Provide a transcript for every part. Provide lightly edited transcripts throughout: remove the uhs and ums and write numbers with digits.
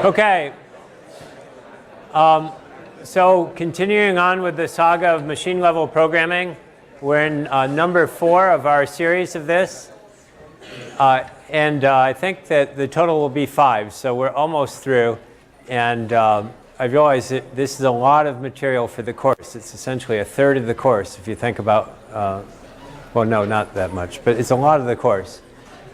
Okay. So continuing on with the saga of machine level programming, we're in number 4 of our series of this. And I think that the total will be 5, so we're almost through. And I realize that this is a lot of material for the course. It's essentially a third of the course if you think about, well, no, not that much, but it's a lot of the course.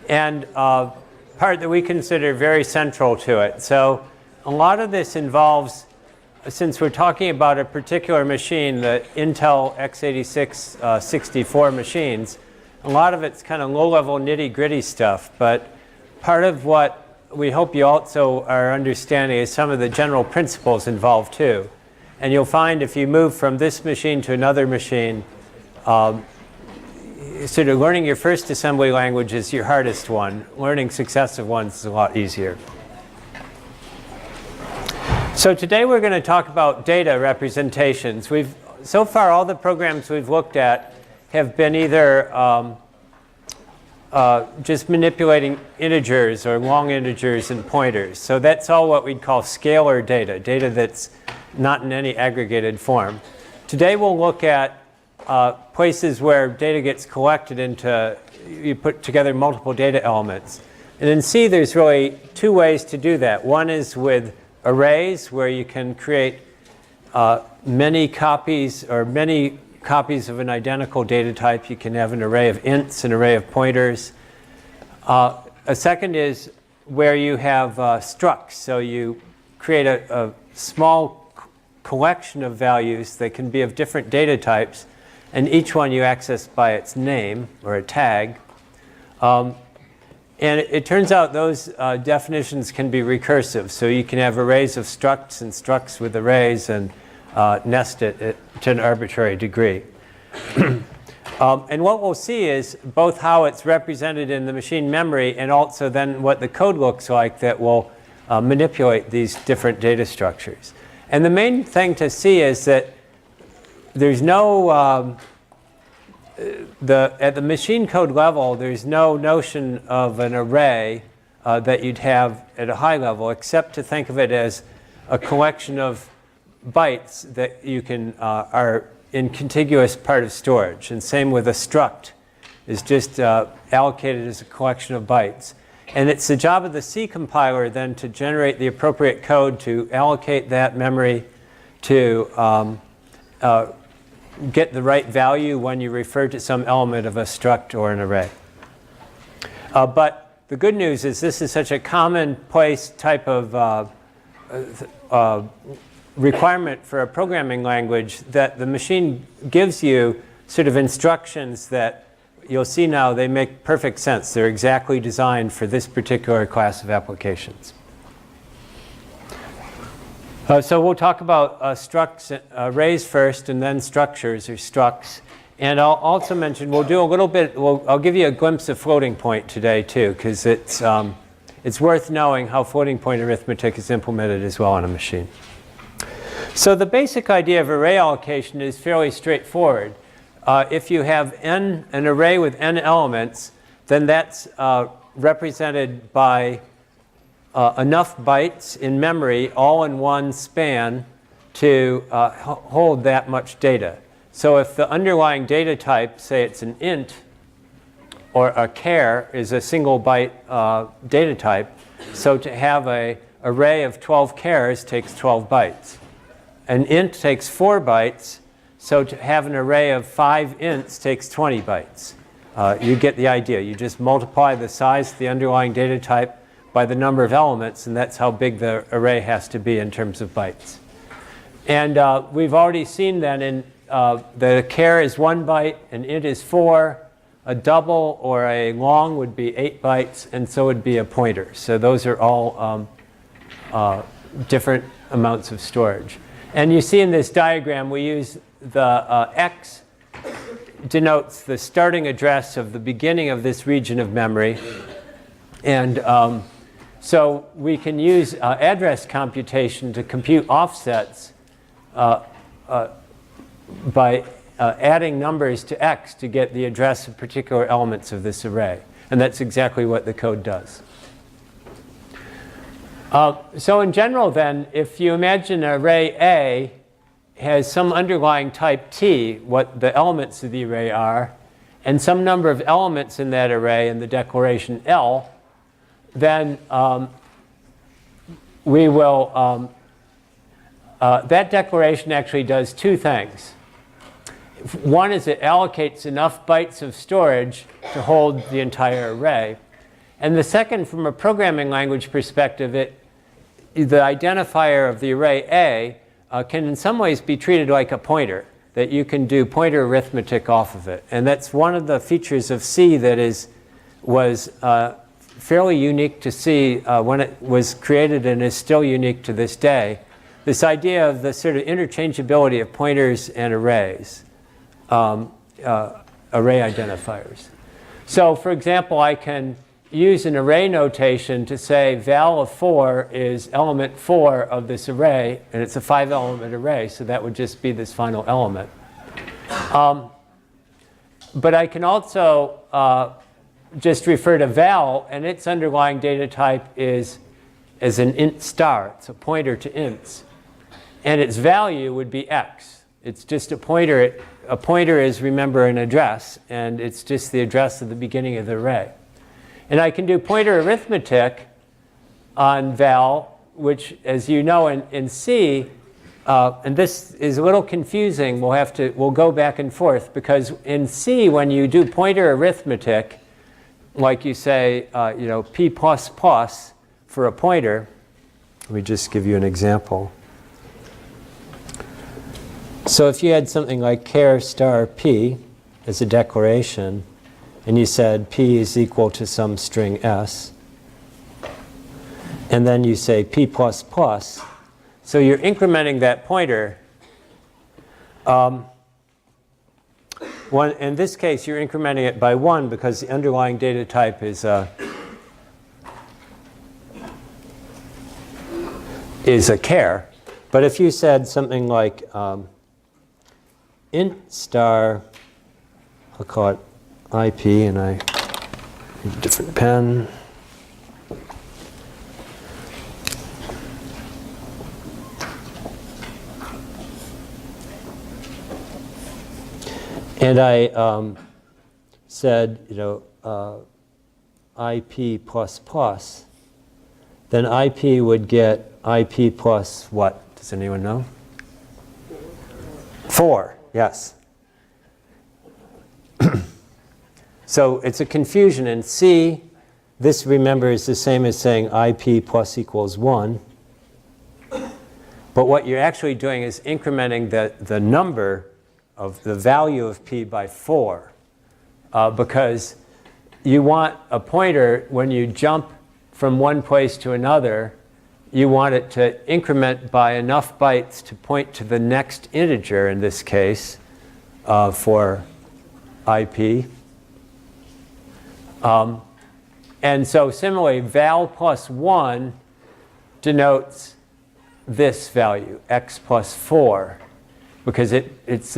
And part that we consider very central to it. So a lot of this involves, since we're talking about a particular machine, the Intel x86 64 machines, a lot of it's kind of low-level nitty-gritty stuff. But part of what we hope you also are understanding is some of the general principles involved too. And you'll find if you move from this machine to another machine, sort of learning your first assembly language is your hardest one. Learning successive ones is a lot easier. So today we're going to talk about data representations. So far all the programs we've looked at have been either just manipulating integers or long integers and pointers. So that's all what we'd call scalar data, data that's not in any aggregated form. Today we'll look at places where data gets collected into, you put together multiple data elements. And in C there's really 2 ways to do that. One is with arrays, where you can create many copies of an identical data type. You can have an array of ints, an array of pointers. A second is where you have structs. So you create a small collection of values that can be of different data types, and each one you access by its name or a tag. And it turns out those definitions can be recursive. So you can have arrays of structs and structs with arrays and nest it to an arbitrary degree. And what we'll see is both how it's represented in the machine memory and also then what the code looks like that will manipulate these different data structures. And the main thing to see is that there's no at the machine code level, there's no notion of an array that you'd have at a high level, except to think of it as a collection of bytes that you can are in contiguous part of storage. And same with a struct, is just allocated as a collection of bytes. And it's the job of the C compiler then to generate the appropriate code to allocate that memory to get the right value when you refer to some element of a struct or an array. But the good news is this is such a commonplace type of requirement for a programming language that the machine gives you sort of instructions that you'll see now they make perfect sense. They're exactly designed for this particular class of applications. So we'll talk about structs, arrays first, and then structures or structs. And I'll also mention we'll do a little bit. I'll give you a glimpse of floating point today too, because it's worth knowing how floating point arithmetic is implemented as well on a machine. So the basic idea of array allocation is fairly straightforward. If you have an array with n elements, then that's represented by enough bytes in memory all in one span to hold that much data. So if the underlying data type, say it's an int or a char, is a single byte data type, so to have an array of 12 chars takes 12 bytes. An int takes 4 bytes, so to have an array of 5 ints takes 20 bytes. You get the idea. You just multiply the size of the underlying data type by the number of elements, and that's how big the array has to be in terms of bytes. And we've already seen that in the char is 1 byte, an int is 4, a double or a long would be 8 bytes, and so would be a pointer. So those are all different amounts of storage. And you see in this diagram we use the x denotes the starting address of the beginning of this region of memory. And so we can use address computation to compute offsets by adding numbers to x to get the address of particular elements of this array. And that's exactly what the code does. So in general then, if you imagine array A has some underlying type T, what the elements of the array are, and some number of elements in that array in the declaration L, then we will, that declaration actually does two things. One is it allocates enough bytes of storage to hold the entire array. And the second, from a programming language perspective, the identifier of the array A can in some ways be treated like a pointer, that you can do pointer arithmetic off of it. And that's one of the features of C that was fairly unique to C when it was created and is still unique to this day. This idea of the sort of interchangeability of pointers and arrays, array identifiers. So for example, I can use an array notation to say val of 4 is element 4 of this array, and it's a 5-element array, so that would just be this final element. But I can also just refer to val, and its underlying data type is an int star. It's a pointer to ints. And its value would be x. It's just a pointer. A pointer is, remember, an address, and it's just the address of the beginning of the array. And I can do pointer arithmetic on val, which, as you know, in C, and this is a little confusing. We'll go back and forth, because in C, when you do pointer arithmetic, like you say, p++ for a pointer. Let me just give you an example. So if you had something like char star p as a declaration, and you said p is equal to some string s, and then you say p++, so you're incrementing that pointer. In this case, you're incrementing it by 1 because the underlying data type is a char. But if you said something like int star, I'll call it IP, and I need a different pen. And I said, IP++, then IP would get IP plus what? Does anyone know? 4, yes. So it's a confusion. In C, this, remember, is the same as saying IP plus equals 1. But what you're actually doing is incrementing the number of the value of p by 4, because you want a pointer, when you jump from one place to another, you want it to increment by enough bytes to point to the next integer, in this case, for IP. And so similarly, val plus 1 denotes this value, x plus 4, because it's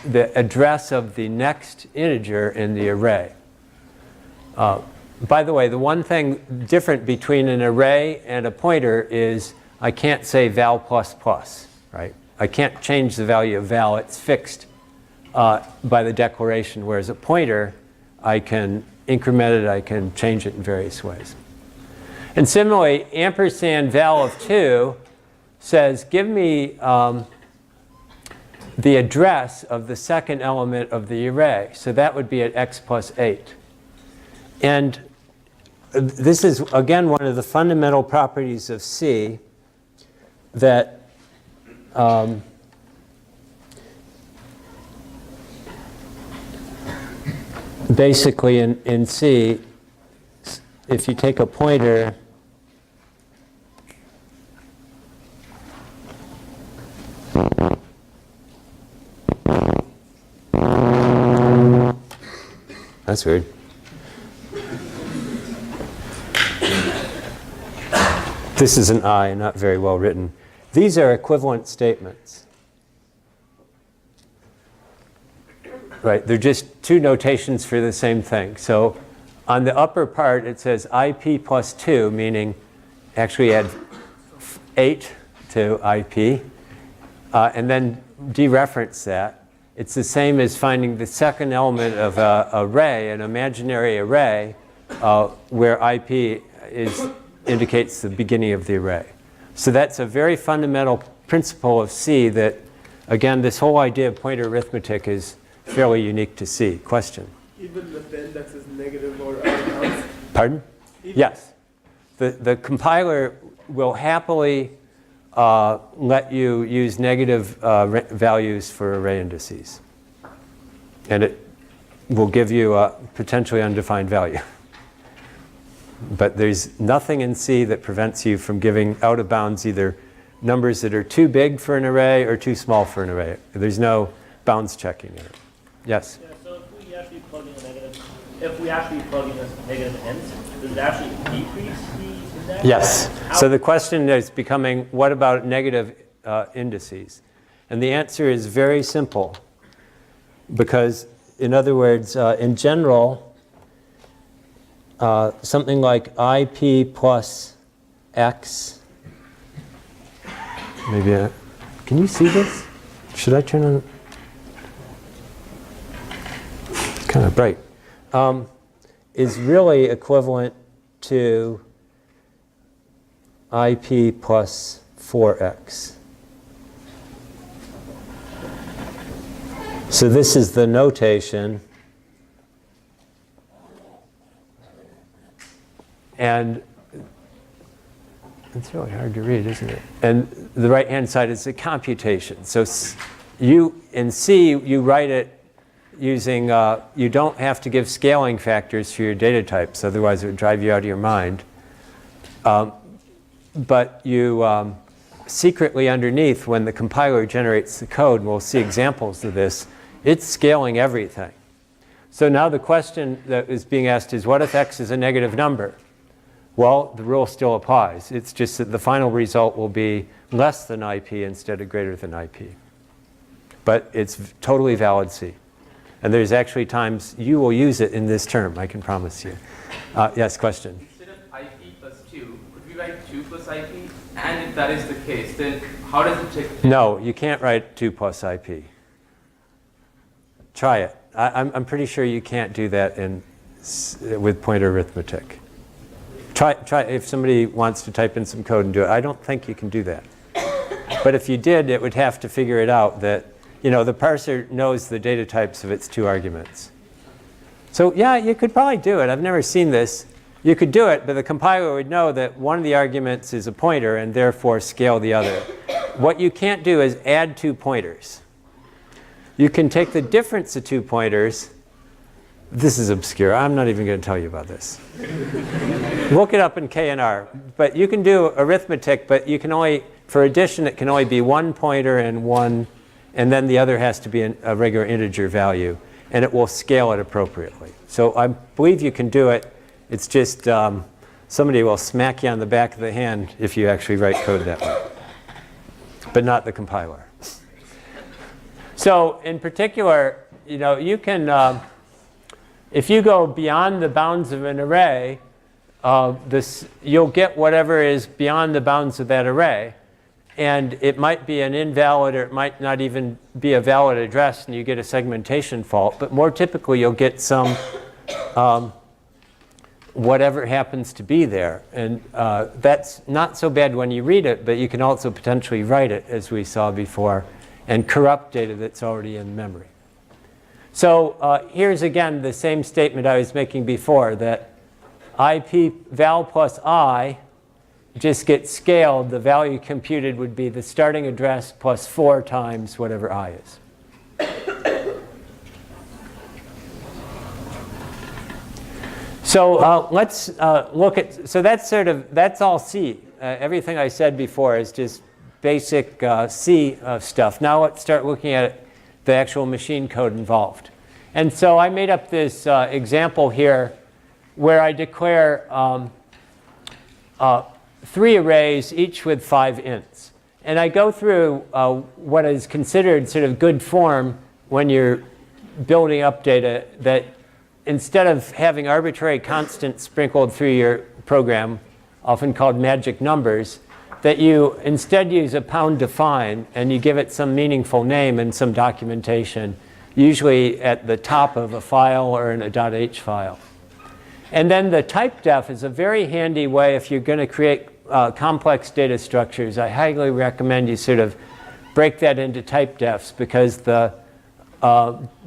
the address of the next integer in the array. By the way, the one thing different between an array and a pointer is I can't say val plus plus, right? I can't change the value of val. It's fixed by the declaration, whereas a pointer, I can increment it, I can change it in various ways. And similarly, ampersand val of 2 says, give me the address of the second element of the array. So that would be at x plus 8. And this is, again, one of the fundamental properties of C, that basically in C, if you take a pointer, that's weird. This is an I, not very well written. These are equivalent statements. Right, they're just two notations for the same thing. So on the upper part, it says IP plus 2, meaning actually add 8 to IP, and then dereference that. It's the same as finding the second element of an array, an imaginary array, where IP indicates the beginning of the array. So that's a very fundamental principle of C that, again, this whole idea of pointer arithmetic is fairly unique to C. Question? Even if the index is negative or out of bounds? Pardon? Yes. The compiler will happily let you use negative values for array indices. And it will give you a potentially undefined value. But there's nothing in C that prevents you from giving out of bounds either numbers that are too big for an array or too small for an array. There's no bounds checking in it. Yes? Yeah, so if we actually plug in a negative ends, does it actually decrease the index? Yes. So the question is becoming, what about negative indices? And the answer is very simple. Because, in other words, in general, something like IP plus X. Maybe can you see this? Should I turn on? It's kind of bright. Is really equivalent to IP plus 4X. So this is the notation. And it's really hard to read, isn't it? And the right-hand side is the computation. So in C, you write it using, you don't have to give scaling factors for your data types, otherwise it would drive you out of your mind. But you secretly underneath, when the compiler generates the code, and we'll see examples of this, it's scaling everything. So now the question that is being asked is, what if X is a negative number? Well, the rule still applies. It's just that the final result will be less than IP instead of greater than IP. But it's totally valid C. And there's actually times you will use it in this term, I can promise you. Yes, question? Instead of IP plus 2, could we write 2 plus IP? And if that is the case, then how does it check? No, you can't write 2 plus IP. Try it. I'm pretty sure you can't do that with pointer arithmetic. Try if somebody wants to type in some code and do it. I don't think you can do that. But if you did, it would have to figure it out that, the parser knows the data types of its 2 arguments. So yeah, you could probably do it. I've never seen this. You could do it, but the compiler would know that one of the arguments is a pointer and therefore scale the other. What you can't do is add 2 pointers. You can take the difference of 2 pointers. This is obscure. I'm not even going to tell you about this. Look it up in K&R. But you can do arithmetic, but you can only, for addition, it can only be 1 pointer and 1, and then the other has to be a regular integer value, and it will scale it appropriately. So I believe you can do it. It's just somebody will smack you on the back of the hand if you actually write code that way, but not the compiler. So in particular, you can, if you go beyond the bounds of an array, you'll get whatever is beyond the bounds of that array. And it might be an invalid, or it might not even be a valid address, and you get a segmentation fault. But more typically, you'll get some whatever happens to be there. And that's not so bad when you read it, but you can also potentially write it, as we saw before, and corrupt data that's already in memory. So here's again the same statement I was making before, that IP val plus I just gets scaled. The value computed would be the starting address plus 4 times whatever I is. So let's look at, so that's all C. Everything I said before is just basic C stuff. Now let's start looking at the actual machine code involved. And so I made up this example here where I declare 3 arrays, each with 5 ints. And I go through what is considered sort of good form when you're building up data, that instead of having arbitrary constants sprinkled through your program, often called magic numbers, that you instead use a pound define and you give it some meaningful name and some documentation, usually at the top of a file or in a .h file. And then the type def is a very handy way if you're going to create complex data structures. I highly recommend you sort of break that into type defs because the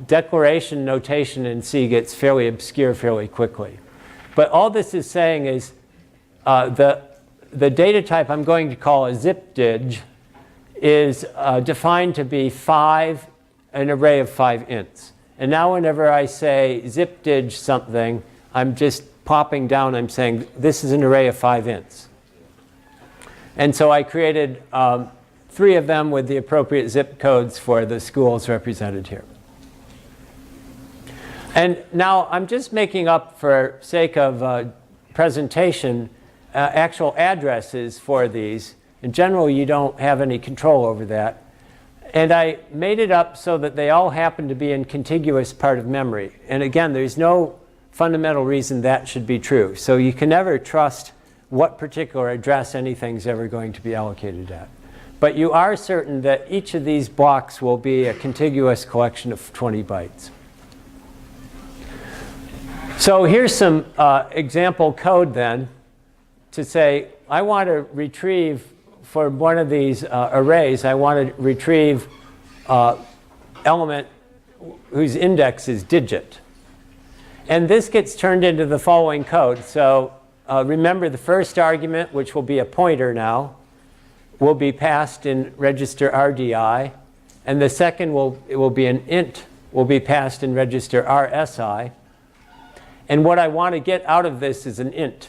declaration notation in C gets fairly obscure fairly quickly. But all this is saying is the data type I'm going to call a zipdig is defined to be an array of 5 ints. And now whenever I say zipdig something, I'm just popping down, I'm saying this is an array of 5 ints. And so I created 3 of them with the appropriate zip codes for the schools represented here. And now I'm just making up, for sake of presentation, actual addresses for these. In general, you don't have any control over that. And I made it up so that they all happen to be in contiguous part of memory. And again, there's no fundamental reason that should be true. So you can never trust what particular address anything's ever going to be allocated at. But you are certain that each of these blocks will be a contiguous collection of 20 bytes. So here's some example code then to say, I want to retrieve for one of these arrays, I want to retrieve element whose index is digit. And this gets turned into the following code. So remember the first argument, which will be a pointer now, will be passed in register RDI. And the second will be an int, will be passed in register RSI. And what I want to get out of this is an int.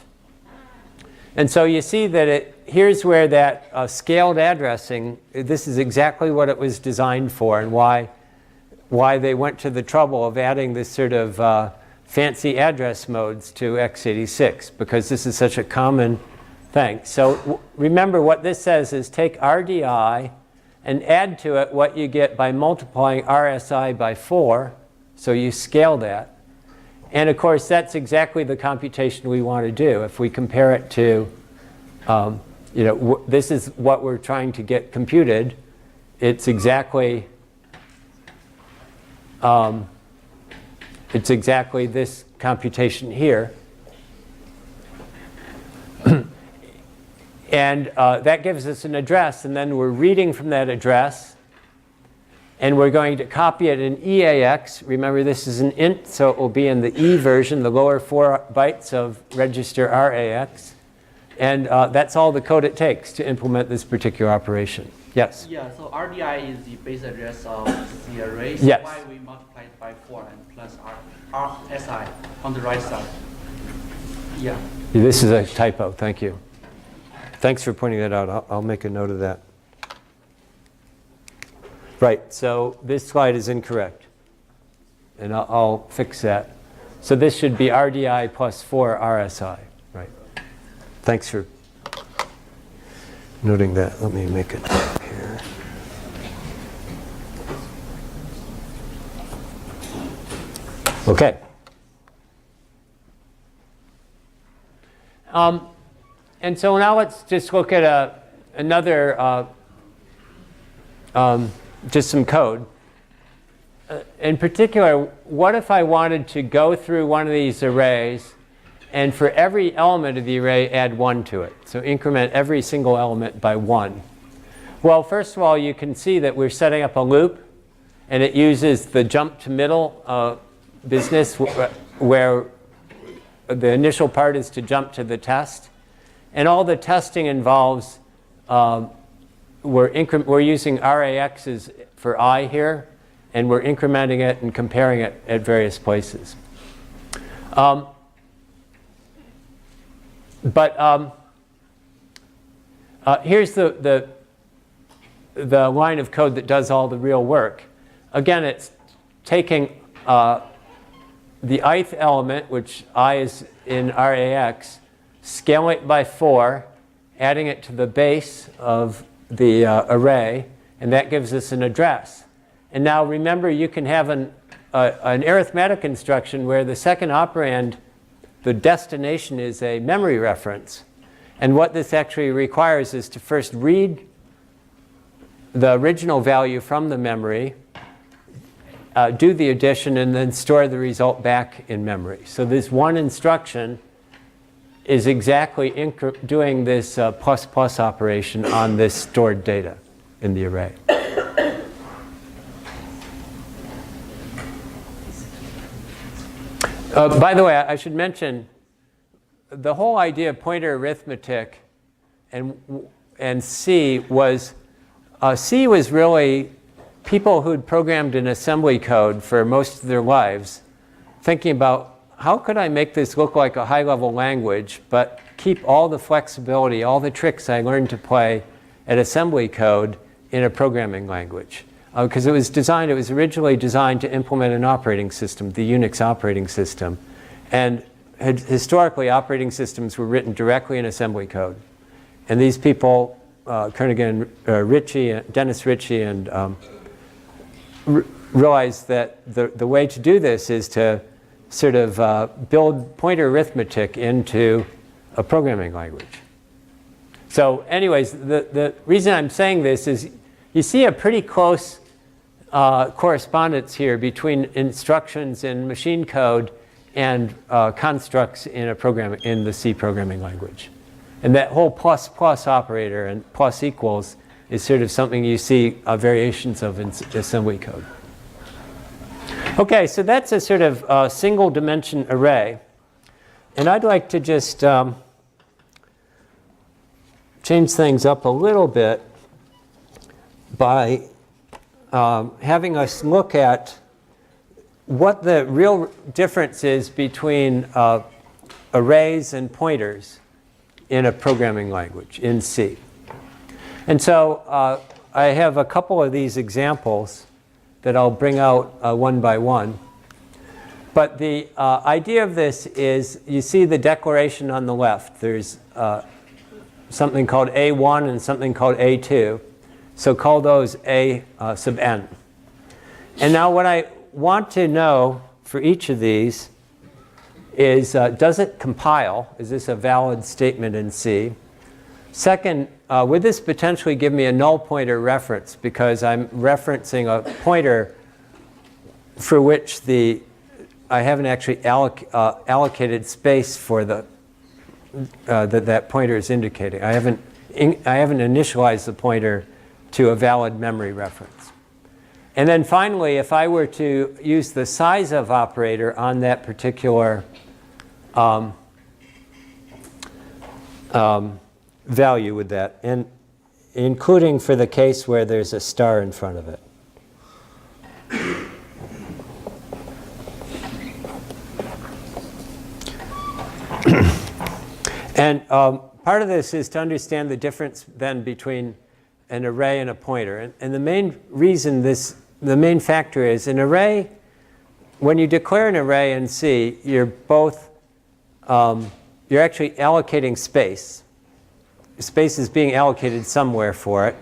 And so you see that here's where that scaled addressing, this is exactly what it was designed for and why they went to the trouble of adding this sort of fancy address modes to x86, because this is such a common thing. So remember what this says is take RDI and add to it what you get by multiplying RSI by 4. So you scale that. And of course, that's exactly the computation we want to do. If we compare it to, this is what we're trying to get computed. It's exactly this computation here. And that gives us an address. And then we're reading from that address. And we're going to copy it in EAX. Remember, this is an int, so it will be in the E version, the lower 4 bytes of register RAX. And that's all the code it takes to implement this particular operation. Yes? Yeah, so RDI is the base address of the array. So yes. Why we multiply it by 4 and plus RSI on the right side? Yeah. This is a typo. Thank you. Thanks for pointing that out. I'll make a note of that. Right, so this slide is incorrect. And I'll fix that. So this should be RDI plus 4 RSI. Right. Thanks for noting that. Let me make it here. Okay. And so now let's just look at another just some code. In particular, what if I wanted to go through one of these arrays and for every element of the array add 1 to it? So increment every single element by 1. Well, first of all, you can see that we're setting up a loop, and it uses the jump to middle business where the initial part is to jump to the test. And all the testing involves we're using RAXs for I here, and we're incrementing it and comparing it at various places. Here's the line of code that does all the real work. Again, it's taking the ith element, which I is in RAX, scaling it by 4, adding it to the base of the array, and that gives us an address. And now remember, you can have an arithmetic instruction where the second operand, the destination, is a memory reference. And what this actually requires is to first read the original value from the memory, do the addition, and then store the result back in memory. So this one instruction is exactly doing this plus plus operation on this stored data in the array. By the way, I should mention the whole idea of pointer arithmetic and C was really people who'd programmed in assembly code for most of their lives thinking about how could I make this look like a high-level language but keep all the flexibility, all the tricks I learned to play at assembly code in a programming language. Because it was originally designed to implement an operating system, the Unix operating system. And historically, operating systems were written directly in assembly code. And these people, Kernighan, Dennis Ritchie, and realized that the way to do this is to sort of build pointer arithmetic into a programming language. So anyways, the reason I'm saying this is you see a pretty close correspondence here between instructions in machine code and constructs in the C programming language. And that whole plus plus operator and plus equals is sort of something you see variations of in assembly code. Okay, so that's a sort of single dimension array. And I'd like to just change things up a little bit by having us look at what the real difference is between arrays and pointers in a programming language, in C. And so I have a couple of these examples that I'll bring out one by one. But the idea of this is you see the declaration on the left. There's something called A1 and something called A2. So call those A sub n. And now what I want to know for each of these is does it compile? Is this a valid statement in C? Second, would this potentially give me a null pointer reference because I'm referencing a pointer for which I haven't actually allocated space for that pointer is indicating. I haven't initialized the pointer to a valid memory reference. And then finally, if I were to use the size of operator on that particular value with that, and including for the case where there's a star in front of it. And part of this is to understand the difference then between an array and a pointer. And the main reason the main factor is an array, when you declare an array in C, you're actually allocating space. Space is being allocated somewhere for it.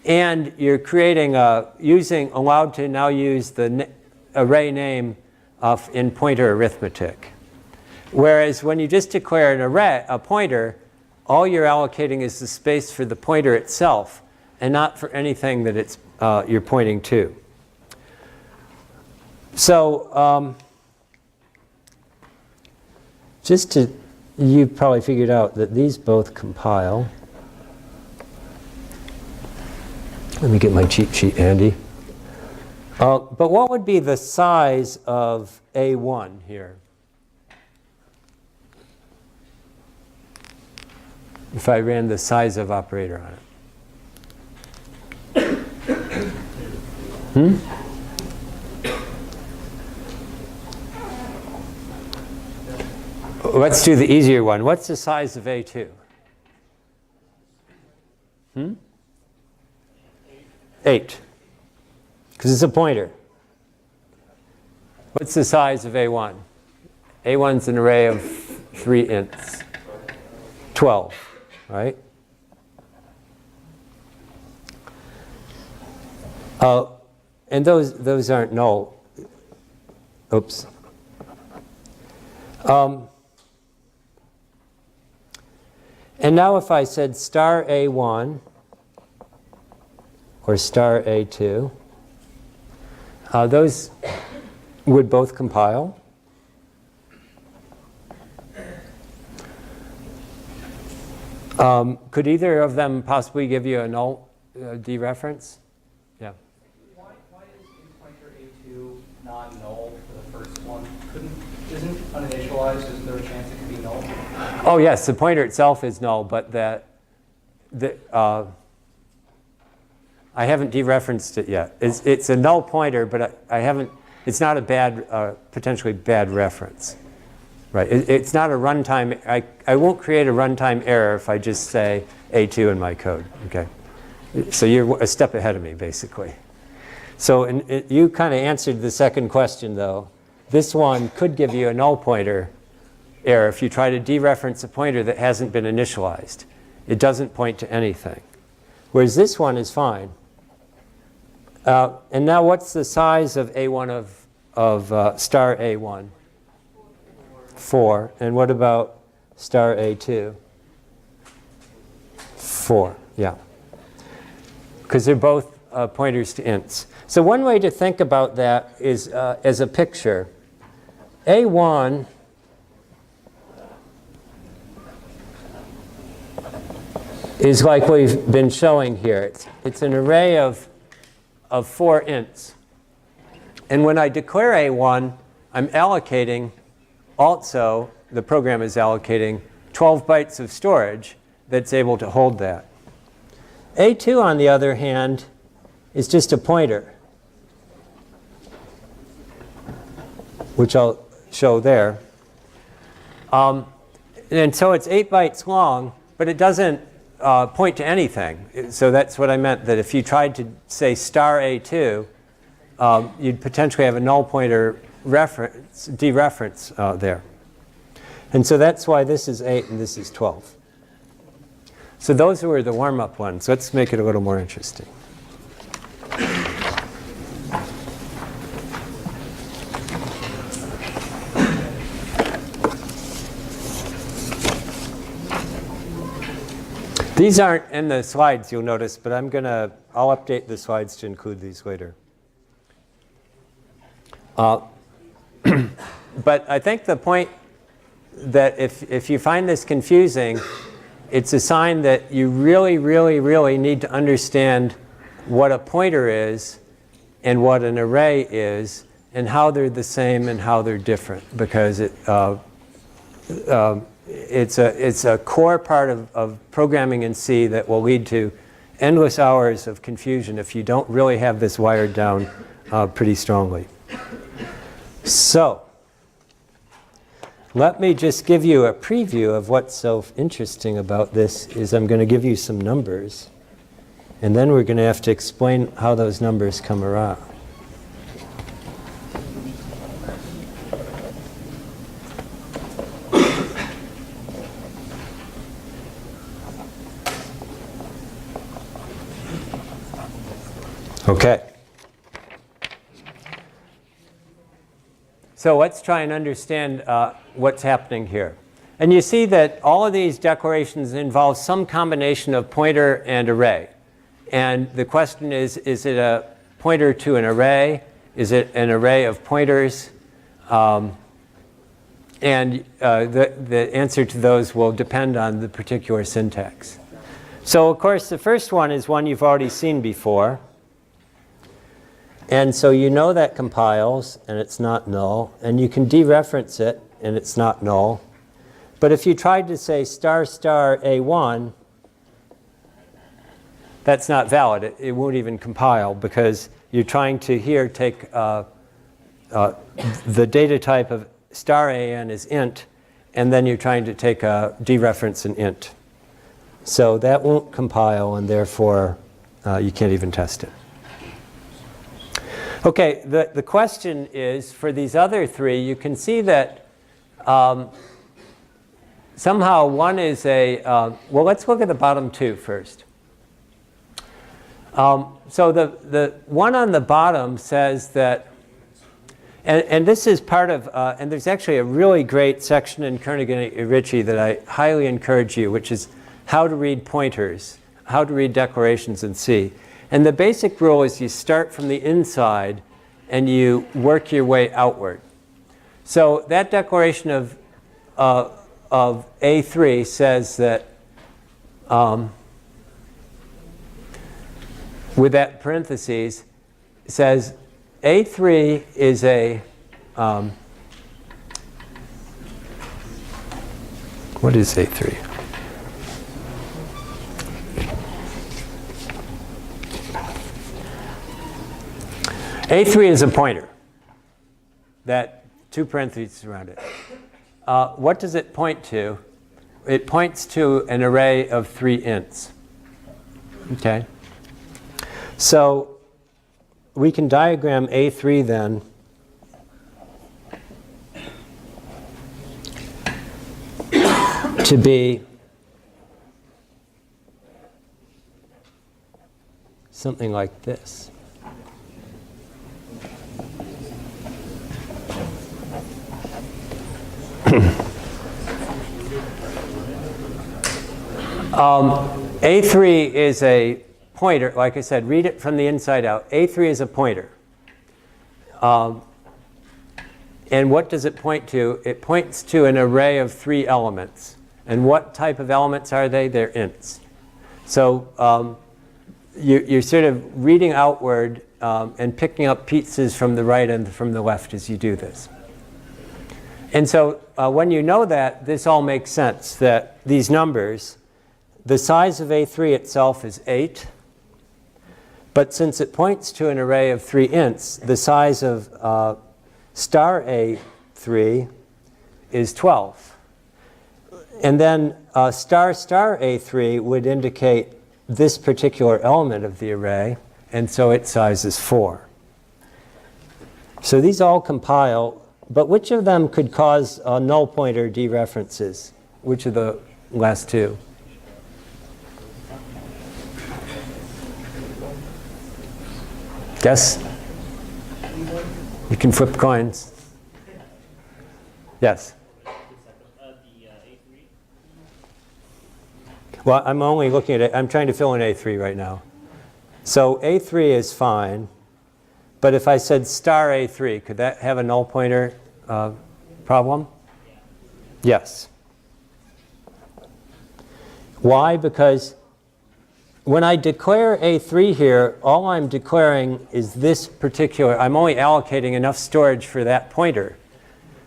And you're creating allowed to now use the array name in pointer arithmetic. Whereas when you just declare an array, a pointer, all you're allocating is the space for the pointer itself and not for anything that you're pointing to. So you've probably figured out that these both compile. Let me get my cheat sheet handy. But what would be the size of A1 here? If I ran the size of operator on it. Let's do the easier one. What's the size of A2? 8. Because it's a pointer. What's the size of A1? A1's an array of 3 ints. 12, right? And those aren't null. Oops. And now if I said star A1 or star A2, those would both compile. Could either of them possibly give you a null dereference? Yeah. Why is pointer A2 non-null for the first one? Isn't uninitialized, isn't there a chance it could be null? Oh yes, the pointer itself is null, but I haven't dereferenced it yet. It's a null pointer, but I haven't. It's not a bad, potentially bad reference, right? It's not a runtime. I won't create a runtime error if I just say A2 in my code. Okay, so you're a step ahead of me basically. So you kind of answered the second question though. This one could give you a null pointer error if you try to dereference a pointer that hasn't been initialized. It doesn't point to anything. Whereas this one is fine. And now what's the size of A1 of star A1? 4. And what about star A2? 4, yeah. Because they're both pointers to ints. So one way to think about that is as a picture. A1 is like we've been showing here. It's an array of 4 ints. And when I declare A1, I'm allocating also, the program is allocating 12 bytes of storage that's able to hold that. A2, on the other hand, is just a pointer, which I'll show there. And so it's 8 bytes long, but it doesn't point to anything. So that's what I meant, that if you tried to say star A2, you'd potentially have a null pointer dereference there. And so that's why this is 8 and this is 12. So those were the warm-up ones. Let's make it a little more interesting. These aren't in the slides, you'll notice, but I'll update the slides to include these later. But I think the point that if you find this confusing, it's a sign that you really, really, really need to understand what a pointer is and what an array is and how they're the same and how they're different, because it's a core part of programming in C that will lead to endless hours of confusion if you don't really have this wired down pretty strongly. So let me just give you a preview of what's so interesting about this is I'm going to give you some numbers, and then we're going to have to explain how those numbers come around. Okay. So let's try and understand what's happening here. And you see that all of these declarations involve some combination of pointer and array. And the question is it a pointer to an array? Is it an array of pointers? And the answer to those will depend on the particular syntax. So of course, the first one is one you've already seen before. And so you know that compiles, and it's not null. And you can dereference it, and it's not null. But if you tried to say star star A1, that's not valid. It won't even compile, because you're trying to here take the data type of star AN is int, and then you're trying to take a dereference an int. So that won't compile, and therefore you can't even test it. Okay, the question is, for these other three, you can see that somehow one is a, well, let's look at the bottom two first. So the one on the bottom says that, and this is part of, and there's actually a really great section in Kernighan Ritchie that I highly encourage you, which is how to read pointers, how to read declarations in C. And the basic rule is you start from the inside and you work your way outward. So that declaration of A3 says that with that parentheses, says A3 is a, what is A3? A3 is a pointer. That two parentheses around it. What does it point to? It points to an array of 3 ints. Okay? So we can diagram A3 then to be something like this. A3 is a pointer. Like I said, read it from the inside out. A3 is a pointer. And what does it point to? It points to an array of 3 elements. And what type of elements are they? They're ints. So you're sort of reading outward and picking up pieces from the right and from the left as you do this. And so when you know that, this all makes sense, that these numbers, the size of A3 itself is 8. But since it points to an array of 3 ints, the size of star A3 is 12. And then star A3 would indicate this particular element of the array, and so its size is 4. So these all compile, but which of them could cause null pointer dereferences? Which of the last two? Guess? You can flip coins. Yes? Well, I'm only looking at it. I'm trying to fill in A3 right now. So A3 is fine. But if I said star A3, could that have a null pointer problem? Yes. Why? Because when I declare A3 here, all I'm declaring is this particular, I'm only allocating enough storage for that pointer.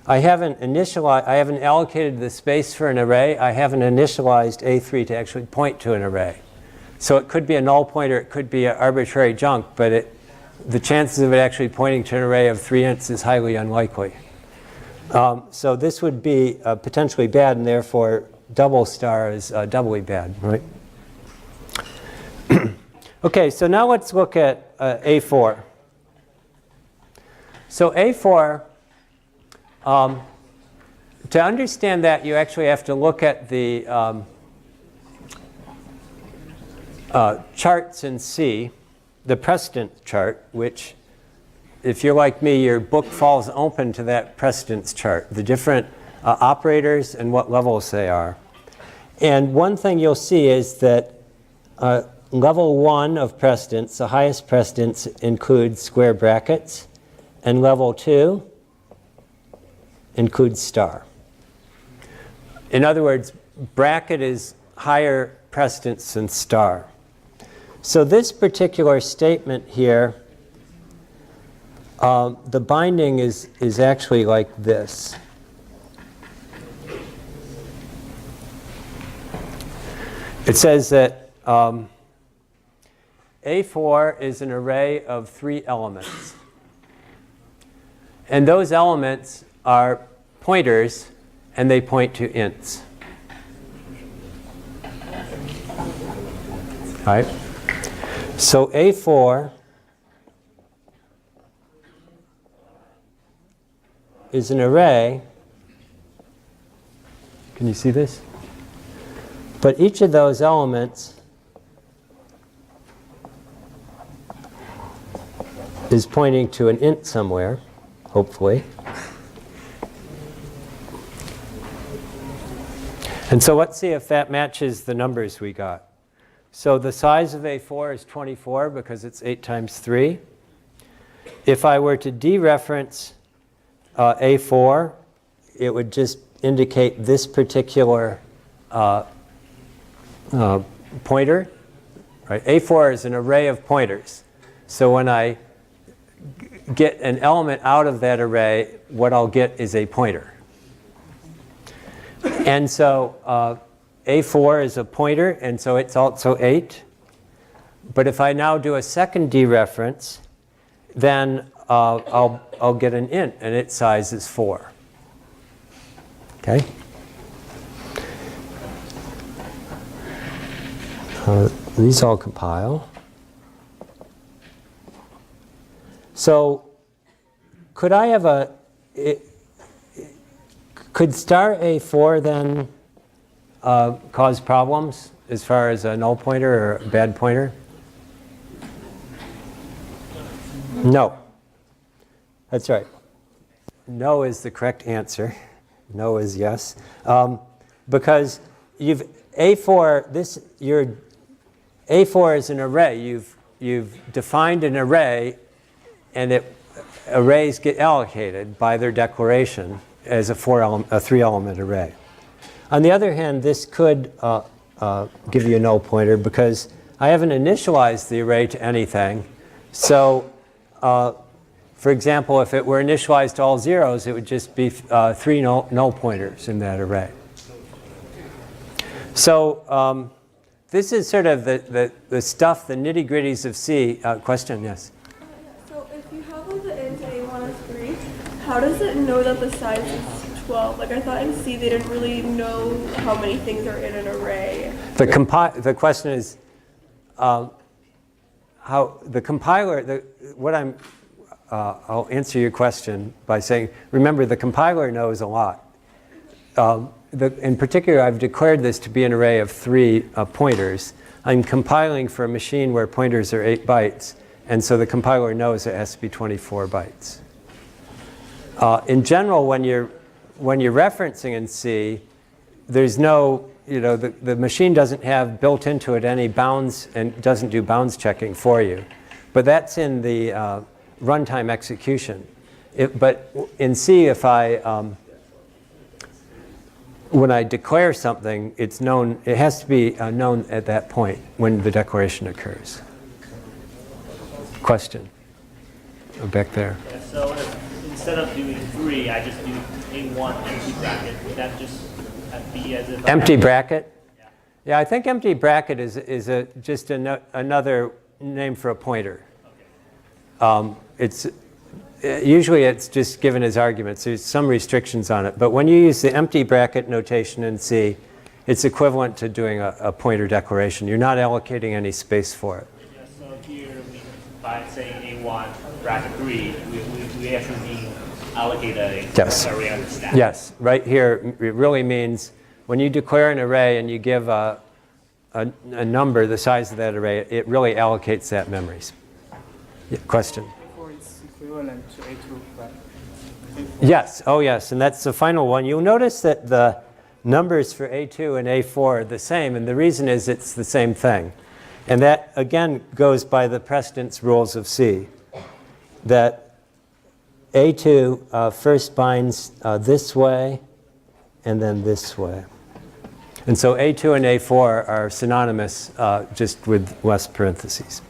I haven't allocated the space for an array. I haven't initialized A3 to actually point to an array. So it could be a null pointer, it could be an arbitrary junk, but the chances of it actually pointing to an array of 3 ints is highly unlikely. So this would be potentially bad, and therefore double star is doubly bad, right? Okay, so now let's look at A4. So A4, to understand that, you actually have to look at the charts in C, the precedence chart, which, if you're like me, your book falls open to that precedence chart, the different operators and what levels they are. And one thing you'll see is that level 1 of precedence, the highest precedence, includes square brackets, and level 2 includes star. In other words, bracket is higher precedence than star. So this particular statement here, the binding is actually like this. It says that A4 is an array of 3 elements. And those elements are pointers, and they point to ints. All right? So A4 is an array. Can you see this? But each of those elements is pointing to an int somewhere, hopefully. And so let's see if that matches the numbers we got. So the size of A4 is 24 because it's 8 times 3. If I were to dereference A4, it would just indicate this particular pointer. Right? A4 is an array of pointers. So when I get an element out of that array, what I'll get is a pointer. And so A4 is a pointer, and so it's also 8. But if I now do a second dereference, then I'll get an int, and its size is 4. Okay? These all compile. So could I have could star A4 then cause problems as far as a null pointer or a bad pointer? No. That's right. No is the correct answer. No is yes. Because you've A4 A4 is an array. You've defined an array, and arrays get allocated by their declaration as a 3-element array. On the other hand, this could give you a null pointer because I haven't initialized the array to anything. So, for example, if it were initialized to all zeros, it would just be 3 null pointers in that array. So this is sort of the stuff, the nitty-gritties of C. Question, yes? So if you have like the int A1 is 3, how does it know that the size is 12? Like I thought in C they didn't really know how many things are in an array. The question is how the compiler, I'll answer your question by saying, remember the compiler knows a lot. In particular, I've declared this to be an array of 3 pointers. I'm compiling for a machine where pointers are 8 bytes, and so the compiler knows it has to be 24 bytes. In general, when you're referencing in C, there's no, the machine doesn't have built into it any bounds and doesn't do bounds checking for you. But that's in the runtime execution. But in C, if when I declare something, it's known. It has to be known at that point when the declaration occurs. Question? Oh, back there. Yeah, so instead of doing 3, I just do A1 empty bracket. Would that just be as if Empty bracket? Yeah, I think empty bracket is just another name for a pointer. Okay. Usually it's just given as arguments. There's some restrictions on it. But when you use the empty bracket notation in C, it's equivalent to doing a pointer declaration. You're not allocating any space for it. Yeah, so here, by saying A1 bracket 3, we actually mean allocate a array on the stack. Yes, right here it really means when you declare an array and you give a number, the size of that array, it really allocates that memory. Yeah, question? A4 is equivalent to A2, right? Yes, oh yes, and that's the final one. You'll notice that the numbers for A2 and A4 are the same, and the reason is it's the same thing. And that, again, goes by the precedence rules of C, that A2 first binds this way and then this way. And so A2 and A4 are synonymous just with less parentheses.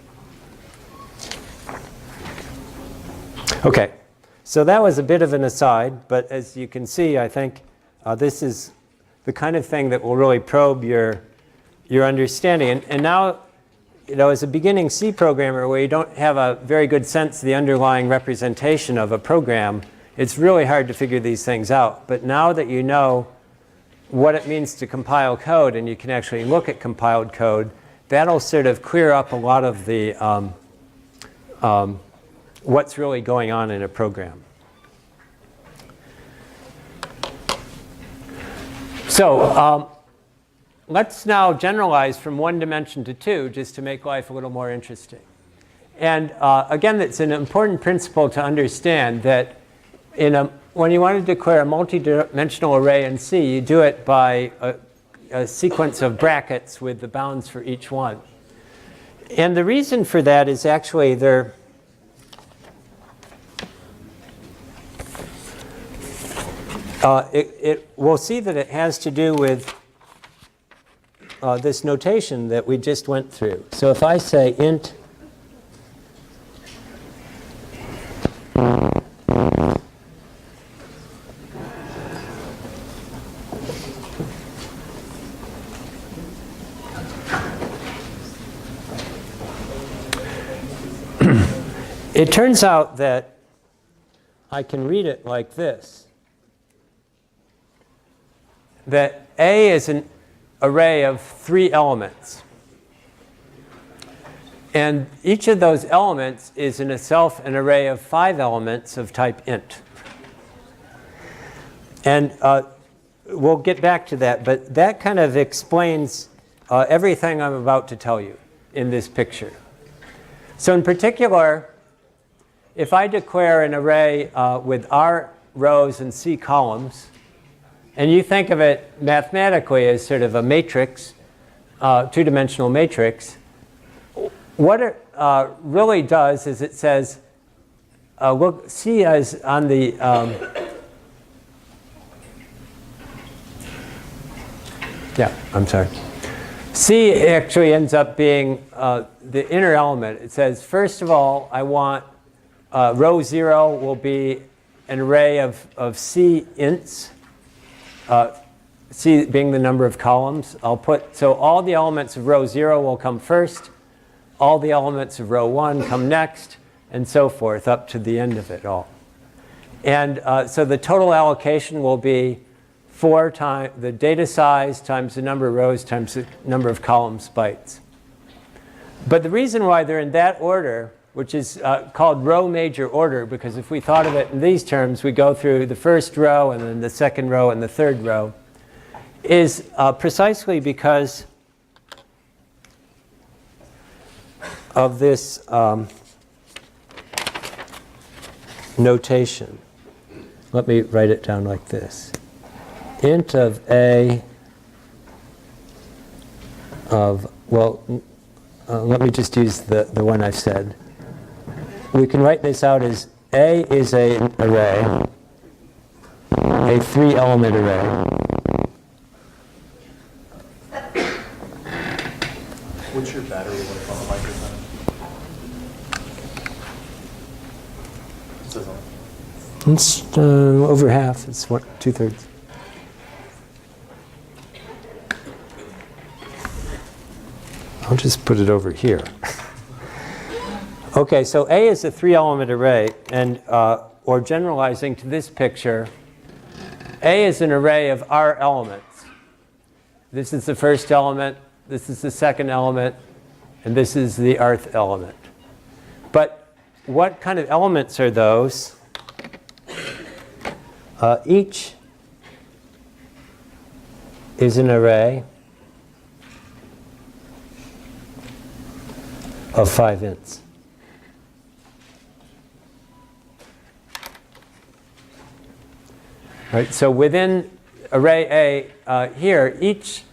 Okay, so that was a bit of an aside, but as you can see, I think this is the kind of thing that will really probe your understanding. And now, as a beginning C programmer where you don't have a very good sense of the underlying representation of a program, it's really hard to figure these things out. But now that you know what it means to compile code and you can actually look at compiled code, that'll sort of clear up a lot of the what's really going on in a program. So let's now generalize from 1 dimension to 2 just to make life a little more interesting. And again, it's an important principle to understand that when you want to declare a multi-dimensional array in C, you do it by a sequence of brackets with the bounds for each one. And the reason for that is actually we'll see that it has to do with this notation that we just went through. So if I say int it turns out that I can read it like this. That A is an array of 3 elements. And each of those elements is in itself an array of 5 elements of type int. And we'll get back to that, but that kind of explains everything I'm about to tell you in this picture. So in particular, if I declare an array with R rows and C columns, and you think of it mathematically as sort of a matrix, two-dimensional matrix, what it really does is it says, look, C is on the, C actually ends up being the inner element. It says, first of all, I want row 0 will be an array of C ints, C being the number of columns. So all the elements of row 0 will come first, all the elements of row 1 come next, and so forth up to the end of it all. And so the total allocation will be 4 times the data size times the number of rows times the number of columns bytes. But the reason why they're in that order, which is called row major order, because if we thought of it in these terms, we go through the first row and then the second row and the third row, is precisely because of this notation. Let me write it down like this. Int of A of, let me just use the one I said. We can write this out as A is an array, a 3-element array. What's your battery life on the microphone? It says on. It's over half. It's 2/3. I'll just put it over here. Okay, so A is a 3-element array, and or generalizing to this picture, A is an array of R elements. This is the first element, this is the second element, and this is the rth element. But what kind of elements are those? Each is an array of 5 ints. Right, so within array A, here, each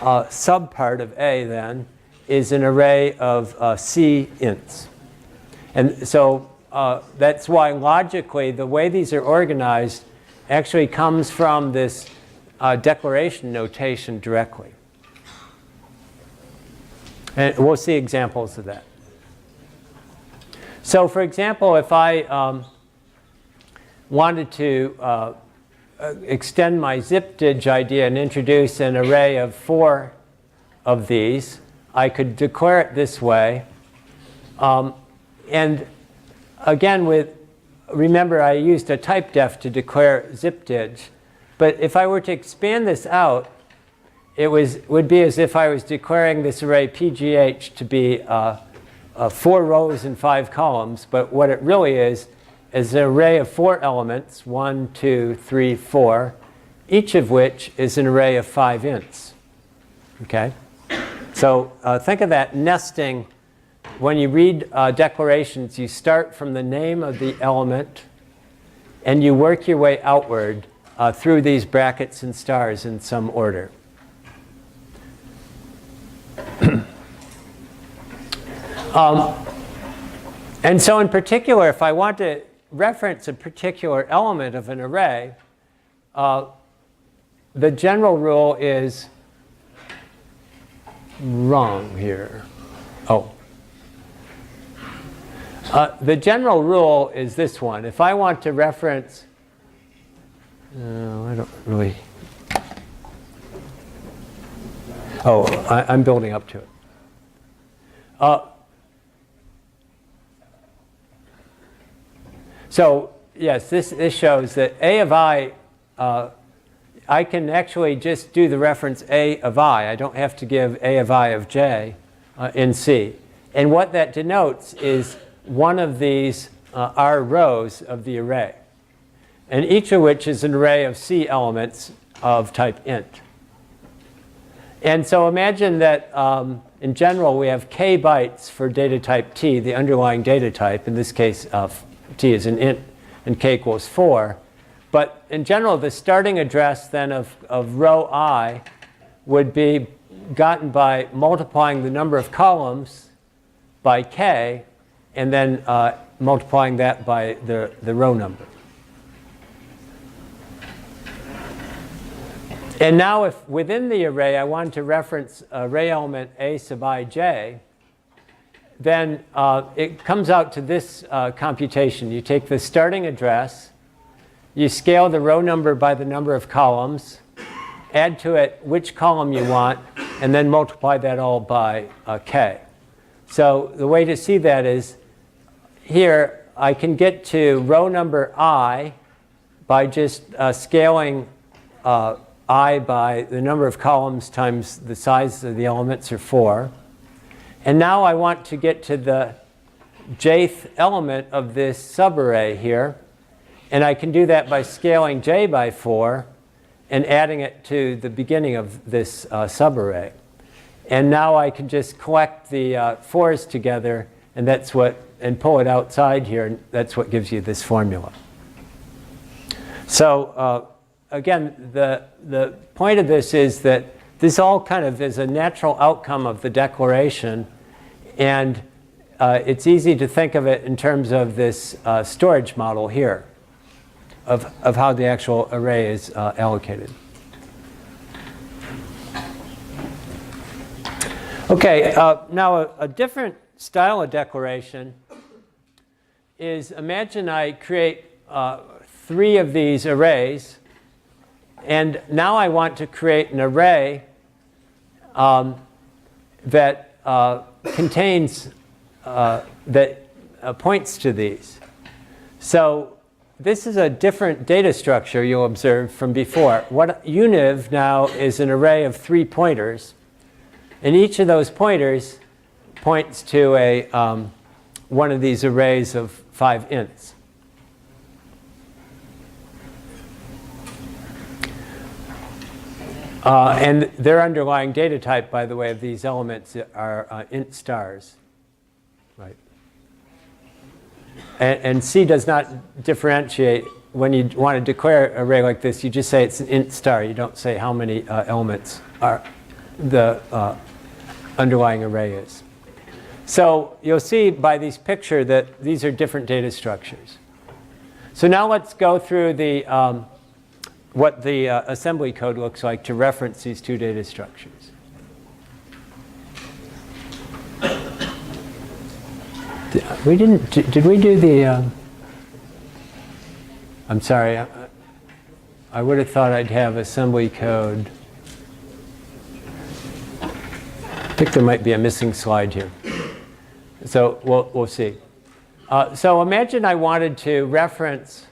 subpart of A then is an array of C ints. And so that's why logically the way these are organized actually comes from this declaration notation directly. And we'll see examples of that. So for example, if I wanted to extend my zipdij idea and introduce an array of 4 of these, I could declare it this way. And again, remember I used a type def to declare zipdij. But if I were to expand this out, it would be as if I was declaring this array pgh to be 4 rows and 5 columns. But what it really is an array of 4 elements, 1, 2, 3, 4, each of which is an array of 5 ints. Okay? So think of that nesting. When you read declarations, you start from the name of the element, and you work your way outward through these brackets and stars in some order. And so in particular, if I want to reference a particular element of an array, the general rule is wrong here. Oh. The general rule is this one. If I want to reference, I don't really. Oh, I'm building up to it. So yes, this shows that A of I can actually just do the reference A of I. I don't have to give A of I of j in C. And what that denotes is one of these are rows of the array, and each of which is an array of C elements of type int. And so imagine that in general we have k bytes for data type t, the underlying data type. In this case, t is an int and k equals 4. But in general, the starting address then of row I would be gotten by multiplying the number of columns by k, and then multiplying that by the row number. And now if within the array I want to reference array element a sub ij, then it comes out to this computation. You take the starting address, you scale the row number by the number of columns, add to it which column you want, and then multiply that all by k. So the way to see that is here I can get to row number I by just scaling I by the number of columns times the size of the elements, or 4. And now I want to get to the jth element of this subarray here. And I can do that by scaling j by 4 and adding it to the beginning of this subarray. And now I can just collect the 4s together, and that's what, and pull it outside here, and that's what gives you this formula. So again, the point of this is that this all kind of is a natural outcome of the declaration, and it's easy to think of it in terms of this storage model here of how the actual array is allocated. Okay, now a different style of declaration is, imagine I create 3 of these arrays, and now I want to create an array that contains, that points to these. So this is a different data structure you'll observe from before. What univ now is an array of 3 pointers, and each of those pointers points to a one of these arrays of 5 ints. And their underlying data type, by the way, of these elements are int stars, right? And C does not differentiate. When you want to declare an array like this, you just say it's an int star. You don't say how many elements are the underlying array is. So you'll see by this picture that these are different data structures. So now let's go through the what the assembly code looks like to reference these 2 data structures. We didn't, did we do the, I'm sorry, I would have thought I'd have assembly code. I think there might be a missing slide here. So we'll see. So imagine I wanted to reference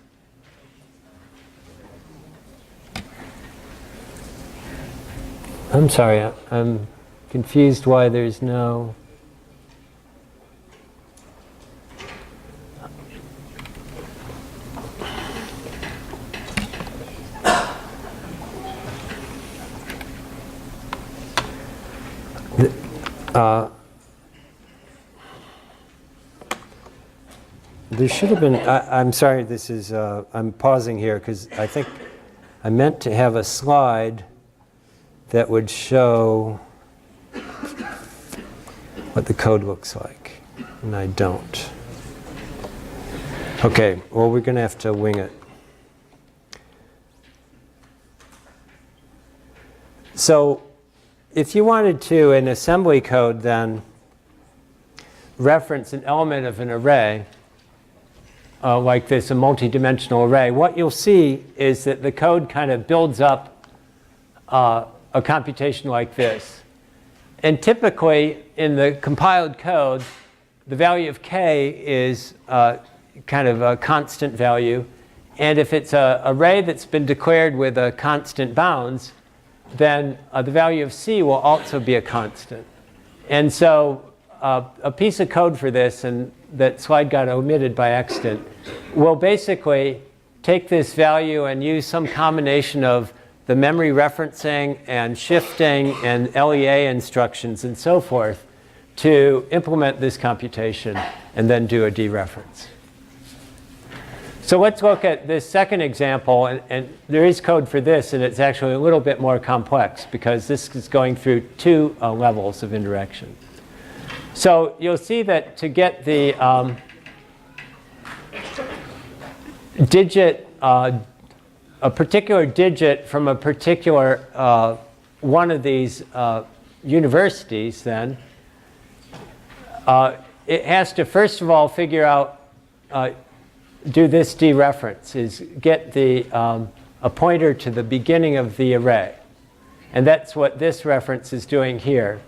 I'm sorry, I'm confused why there's no. There should have been, I'm sorry, this is, I'm pausing here because I think I meant to have a slide that would show what the code looks like. and I don't. Okay, well, we're going to have to wing it. So if you wanted to, in assembly code, then reference an element of an array, like this, a multi-dimensional array, what you'll see is that the code kind of builds up a computation like this. And typically, in the compiled code, the value of k is kind of a constant value. And if it's an array that's been declared with a constant bounds, then the value of c will also be a constant. And so a piece of code for this, and that slide got omitted by accident, will basically take this value and use some combination of the memory referencing and shifting and LEA instructions and so forth to implement this computation and then do a dereference. So let's look at this second example, and there is code for this, and it's actually a little bit more complex because this is going through two levels of indirection. So you'll see that to get the digit, a particular digit from a particular one of these universities, then, it has to first of all figure out, do this dereference, is get the a pointer to the beginning of the array. And that's what this reference is doing here.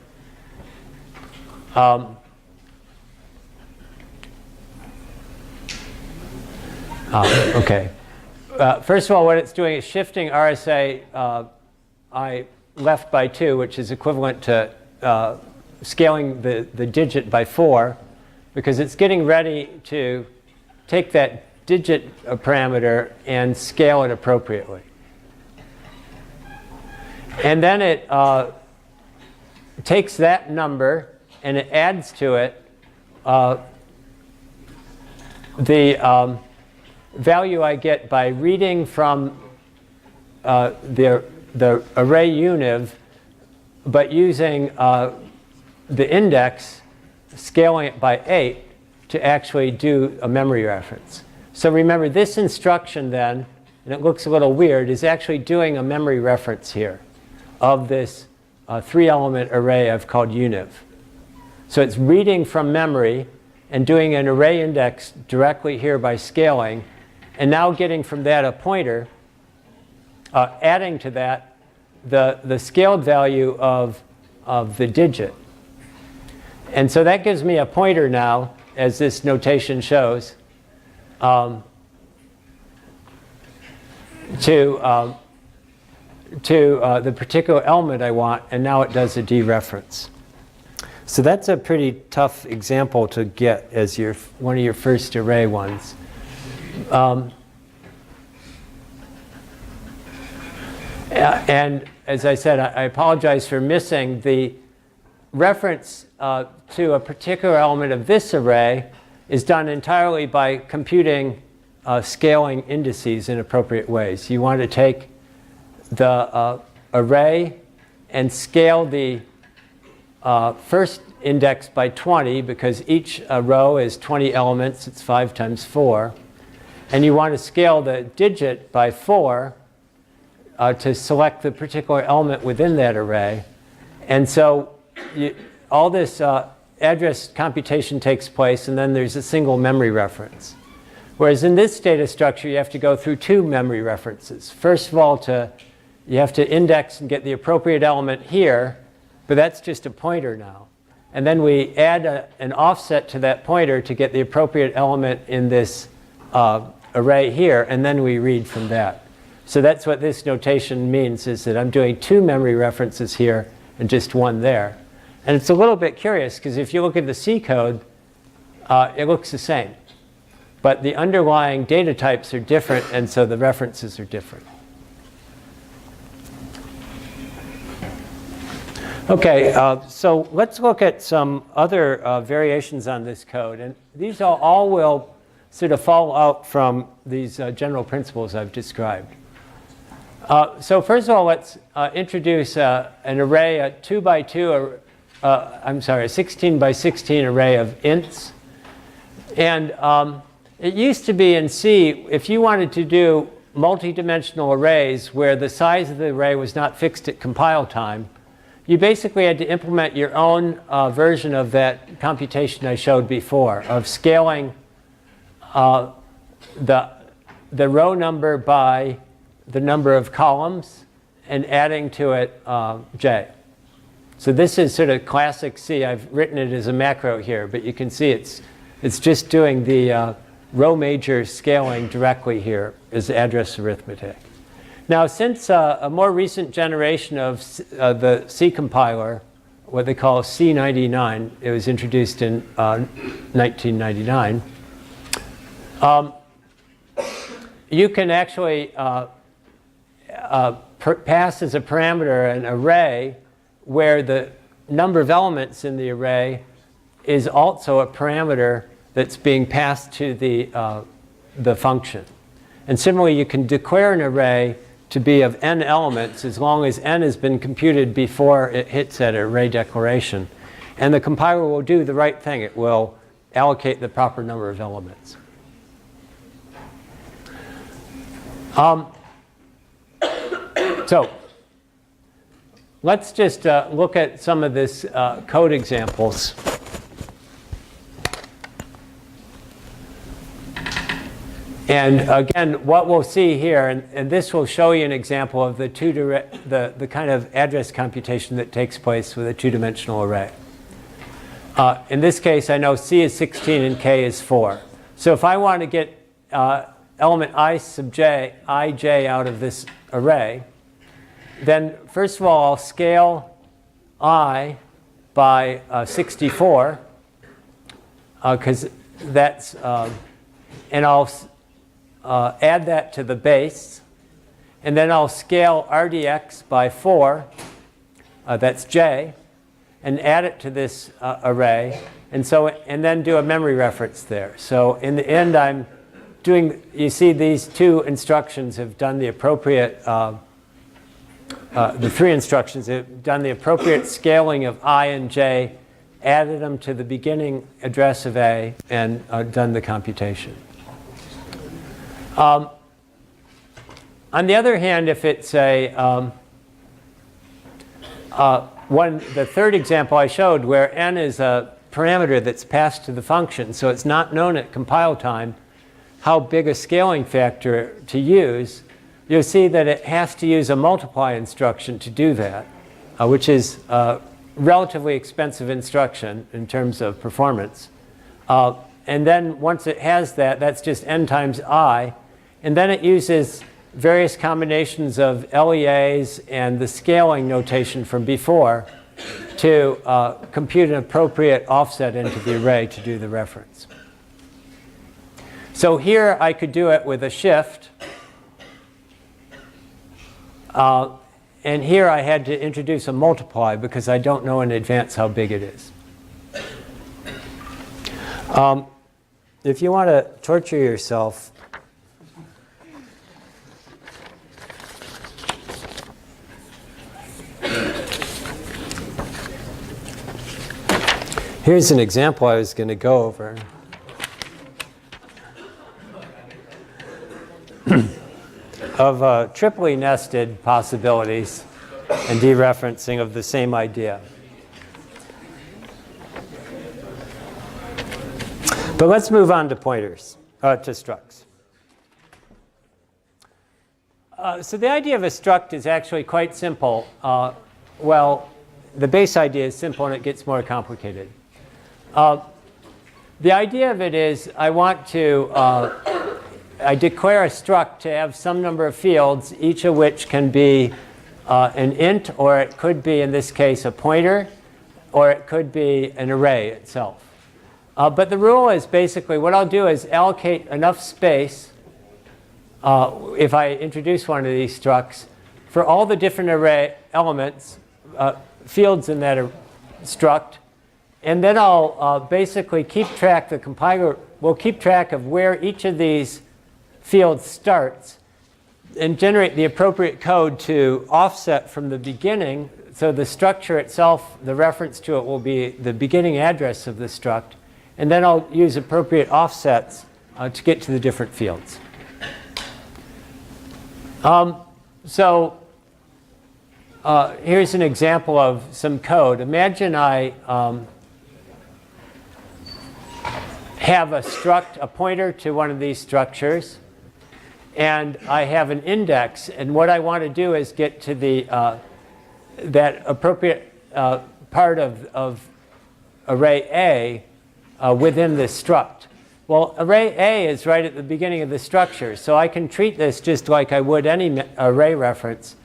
Okay. First of all, what it's doing is shifting RSA I left by 2, which is equivalent to scaling the digit by 4, because it's getting ready to take that digit parameter and scale it appropriately. And then it takes that number and it adds to it the value I get by reading from the array univ, but using the index, scaling it by 8 to actually do a memory reference. So remember, this instruction then, and it looks a little weird, is actually doing a memory reference here of this 3-element array I've called univ. So it's reading from memory and doing an array index directly here by scaling, and now getting from that a pointer, adding to that the scaled value of the digit. And so that gives me a pointer now, as this notation shows, to the particular element I want, and now it does a dereference. So that's a pretty tough example to get as one of your first array ones. And as I said, I apologize for missing the reference to a particular element of this array is done entirely by computing scaling indices in appropriate ways. You want to take the array and scale the first index by 20, because each row is 20 elements. It's 5 times 4. And you want to scale the digit by 4 to select the particular element within that array. And so all this address computation takes place, and then there's a single memory reference. Whereas in this data structure, you have to go through 2 memory references. First of all, you have to index and get the appropriate element here, but that's just a pointer now. And then we add an offset to that pointer to get the appropriate element in this array here, and then we read from that. So that's what this notation means, is that I'm doing 2 memory references here and just 1 there. And it's a little bit curious, because if you look at the C code, it looks the same. But the underlying data types are different, and so the references are different. Okay, so let's look at some other variations on this code. And these all will sort of fall out from these general principles I've described. So first of all, let's introduce an array, a 2 by 2 a 16 by 16 array of ints. And it used to be in C, if you wanted to do multi-dimensional arrays where the size of the array was not fixed at compile time, you basically had to implement your own version of that computation I showed before, of scaling the row number by the number of columns and adding to it j. So this is sort of classic C. I've written it as a macro here, but you can see it's just doing the row major scaling directly here as address arithmetic. Now, since a more recent generation of the C compiler, what they call C99, it was introduced in 1999, you can actually pass as a parameter an array where the number of elements in the array is also a parameter that's being passed to the function. And similarly, you can declare an array to be of n elements as long as n has been computed before it hits that array declaration. And the compiler will do the right thing. It will allocate the proper number of elements. So let's just look at some of this code examples. And again, what we'll see here, and this will show you an example of the kind of address computation that takes place with a two-dimensional array. In this case, I know C is 16 and K is 4. So if I want to get element I sub j, ij out of this array, then first of all, I'll scale I by 64, because that's, and I'll add that to the base. And then I'll scale rdx by 4, that's j, and add it to this array. And then do a memory reference there. So in the end, I'm doing, you see these two instructions have done the appropriate, the three instructions have done the appropriate scaling of I and j, added them to the beginning address of A, and done the computation. On the other hand, if it's the third example I showed where n is a parameter that's passed to the function, so it's not known at compile time how big a scaling factor to use, you'll see that it has to use a multiply instruction to do that, which is a relatively expensive instruction in terms of performance. And then once it has that, that's just n times I. And then it uses various combinations of LEAs and the scaling notation from before to compute an appropriate offset into the array to do the reference. So here I could do it with a shift. And here I had to introduce a multiply because I don't know in advance how big it is. If you want to torture yourself, here's an example I was going to go over. Of triply nested possibilities and dereferencing of the same idea. But let's move on to pointers, to structs. So the idea of a struct is actually quite simple. Well, the base idea is simple and it gets more complicated. The idea of it is I declare a struct to have some number of fields, each of which can be an int, or it could be, in this case, a pointer, or it could be an array itself. But the rule is basically what I'll do is allocate enough space, if I introduce one of these structs, for all the different array elements, fields in that struct, and then I'll basically keep track, the compiler will keep track of where each of these fields starts and generate the appropriate code to offset from the beginning so the structure itself, the reference to it will be the beginning address of the struct, and then I'll use appropriate offsets to get to the different fields. Here's an example of some code. Imagine I have a struct, a pointer to one of these structures, and I have an index, and what I want to do is get to the that appropriate part of array A within this struct. Well, array A is right at the beginning of the structure, so I can treat this just like I would any array reference,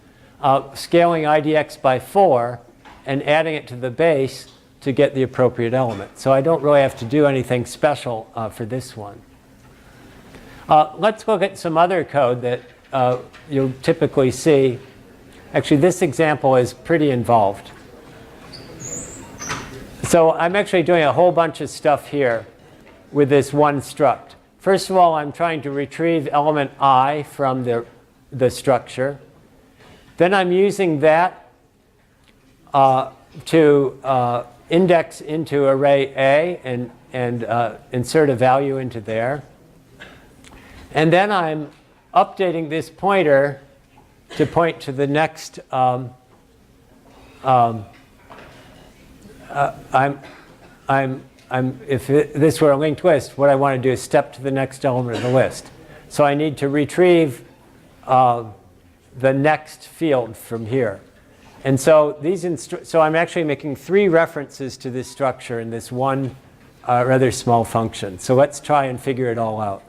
scaling IDX by 4 and adding it to the base to get the appropriate element. So I don't really have to do anything special for this one. Let's look at some other code that you'll typically see. Actually, this example is pretty involved. So I'm actually doing a whole bunch of stuff here with this one struct. First of all, I'm trying to retrieve element I from the structure. Then I'm using that to index into array A and insert a value into there. And then I'm updating this pointer to point to the next. If this were a linked list, what I want to do is step to the next element of the list. So I need to retrieve the next field from here. And so so I'm actually making 3 references to this structure in this one rather small function. So let's try and figure it all out.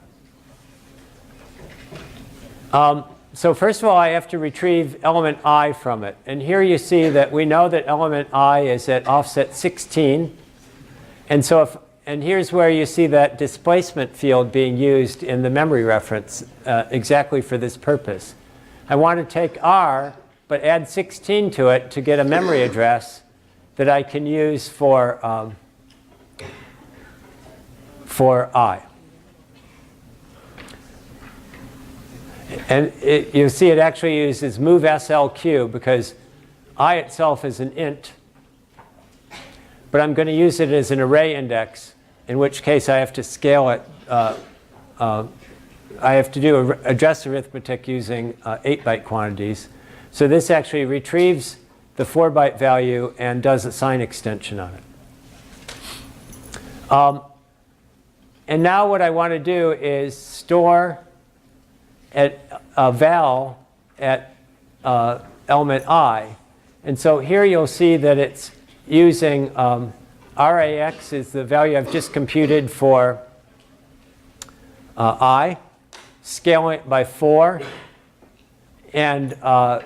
So first of all, I have to retrieve element I from it. And here you see that we know that element I is at offset 16. And so and here's where you see that displacement field being used in the memory reference exactly for this purpose. I want to take R, but add 16 to it to get a memory address that I can use for I. And you see it actually uses move SLQ because I itself is an int. But I'm going to use it as an array index, in which case I have to scale it. I have to do address arithmetic using 8-byte quantities. So this actually retrieves the 4-byte value and does a sign extension on it. And now what I want to do is store at val at element I. And so here you'll see that it's using RAX is the value I've just computed for I, scaling it by 4, and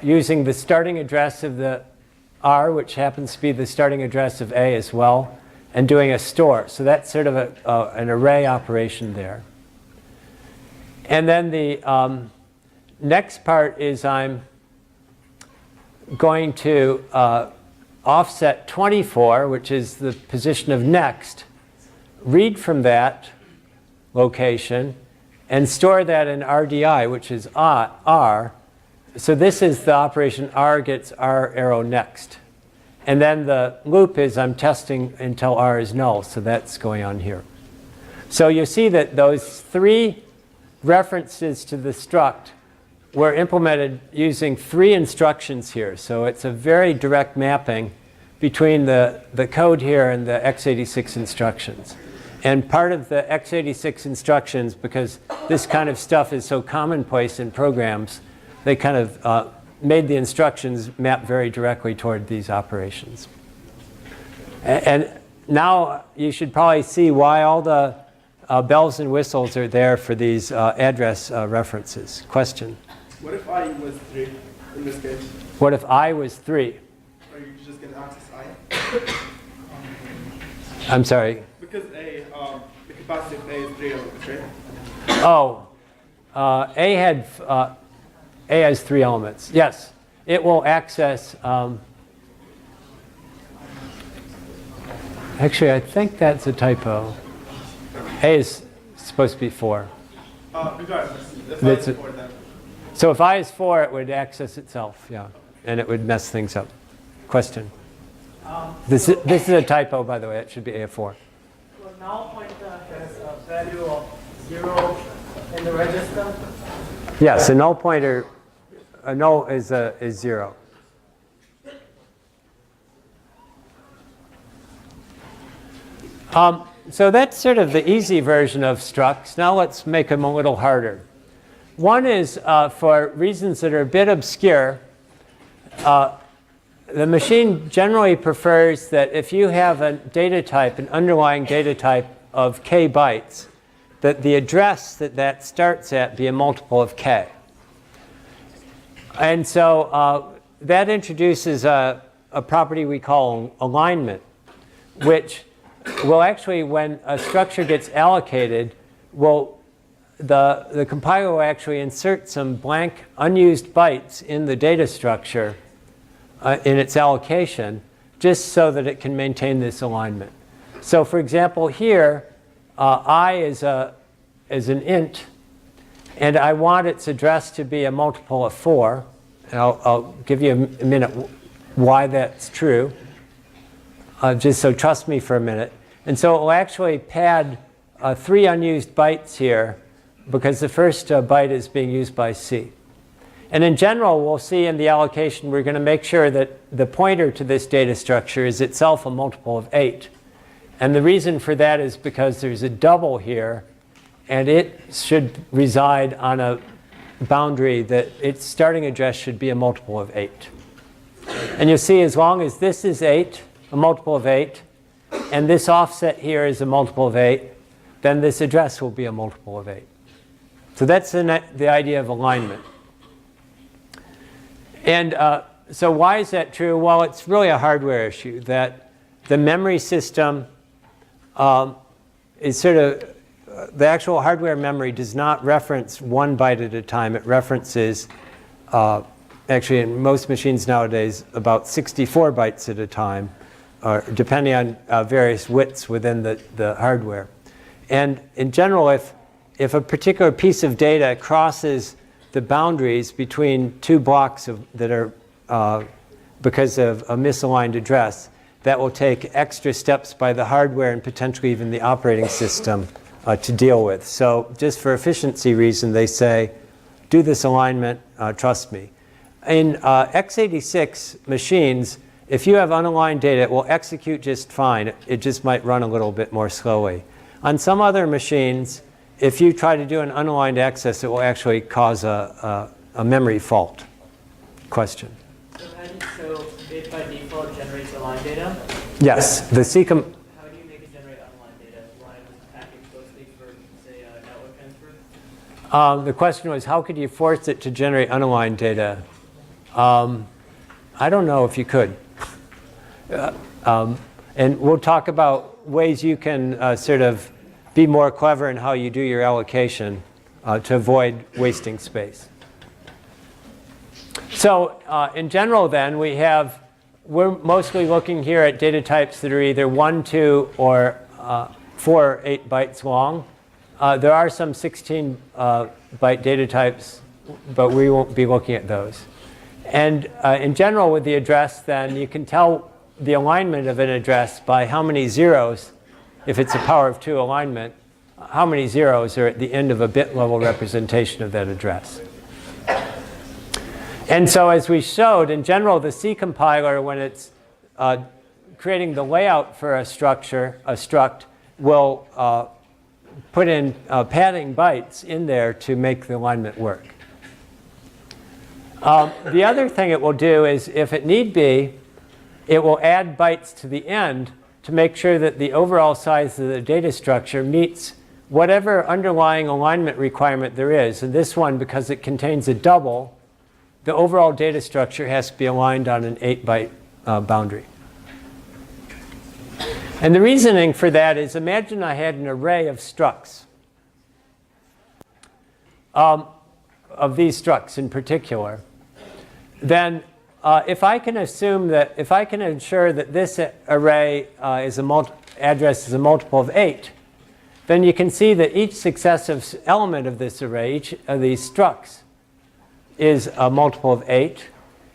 using the starting address of the R, which happens to be the starting address of A as well, and doing a store. So that's sort of an array operation there. And then the next part is I'm going to offset 24, which is the position of next, read from that location, and store that in RDI, which is R. So this is the operation R gets R arrow next. And then the loop is I'm testing until R is null, so that's going on here. So you see that those 3 references to the struct were implemented using 3 instructions here. So it's a very direct mapping between the code here and the x86 instructions. And part of the x86 instructions, because this kind of stuff is so commonplace in programs, they kind of made the instructions map very directly toward these operations. And now you should probably see why all the bells and whistles are there for these address references. Question? What if I was 3 in this case? What if I was 3? Are you just going to access I? I'm sorry. Because the capacity of A is 3 elements, right? Oh, A has 3 elements. Yes, it will access. Actually, I think that's a typo. A is supposed to be 4. Regardless, if I is 4 then. So if I is 4, it would access itself, yeah, and it would mess things up. Question? This is a typo, by the way. It should be A of 4. So null pointer has a value of 0 in the register. Yes, a null pointer, a null is 0. So that's sort of the easy version of structs. Now let's make them a little harder. One is for reasons that are a bit obscure. The machine generally prefers that if you have a data type, an underlying data type of k bytes, that the address that starts at be a multiple of k. And so that introduces a property we call alignment, which will actually, when a structure gets allocated, the compiler will actually insert some blank unused bytes in the data structure in its allocation, just so that it can maintain this alignment. So for example, here, I is an int, and I want its address to be a multiple of 4. And I'll give you a minute why that's true. Just so trust me for a minute. And so it will actually pad 3 unused bytes here, because the first byte is being used by C. And in general, we'll see in the allocation, we're going to make sure that the pointer to this data structure is itself a multiple of 8. And the reason for that is because there's a double here, and it should reside on a boundary that its starting address should be a multiple of 8. And you'll see as long as this is 8, a multiple of 8, and this offset here is a multiple of 8, then this address will be a multiple of 8. So that's the idea of alignment. And so why is that true? Well, it's really a hardware issue, that the memory system is sort of, the actual hardware memory does not reference 1 byte at a time. It references, actually in most machines nowadays, about 64 bytes at a time, depending on various widths within the hardware. And in general, if a particular piece of data crosses the boundaries between 2 blocks that are because of a misaligned address, that will take extra steps by the hardware and potentially even the operating system to deal with. So just for efficiency reason, they say, do this alignment, trust me. In x86 machines, if you have unaligned data, it will execute just fine. It just might run a little bit more slowly. On some other machines, if you try to do an unaligned access, it will actually cause a memory fault. Question? So it by default generates aligned data? Yes. The C How do you make it generate unaligned data? Why does it package closely for, say, network transfer? The question was, how could you force it to generate unaligned data? I don't know if you could. And we'll talk about ways you can sort of be more clever in how you do your allocation to avoid wasting space. So in general then, we're mostly looking here at data types that are either 1, 2, or 4 or 8 bytes long. There are some 16 byte data types, but we won't be looking at those. And in general with the address then, you can tell the alignment of an address by how many zeros, if it's a power of 2 alignment, how many zeros are at the end of a bit level representation of that address. And so as we showed, in general, the C compiler, when it's creating the layout for a struct, will put in padding bytes in there to make the alignment work. The other thing it will do is, if it need be, it will add bytes to the end to make sure that the overall size of the data structure meets whatever underlying alignment requirement there is. And this one, because it contains a double, the overall data structure has to be aligned on an 8-byte boundary. And the reasoning for that is, imagine I had an array of structs, of these structs in particular. Then if I can assume that, if I can ensure that this array address is a multiple of 8, then you can see that each successive element of this array, each of these structs, is a multiple of 8.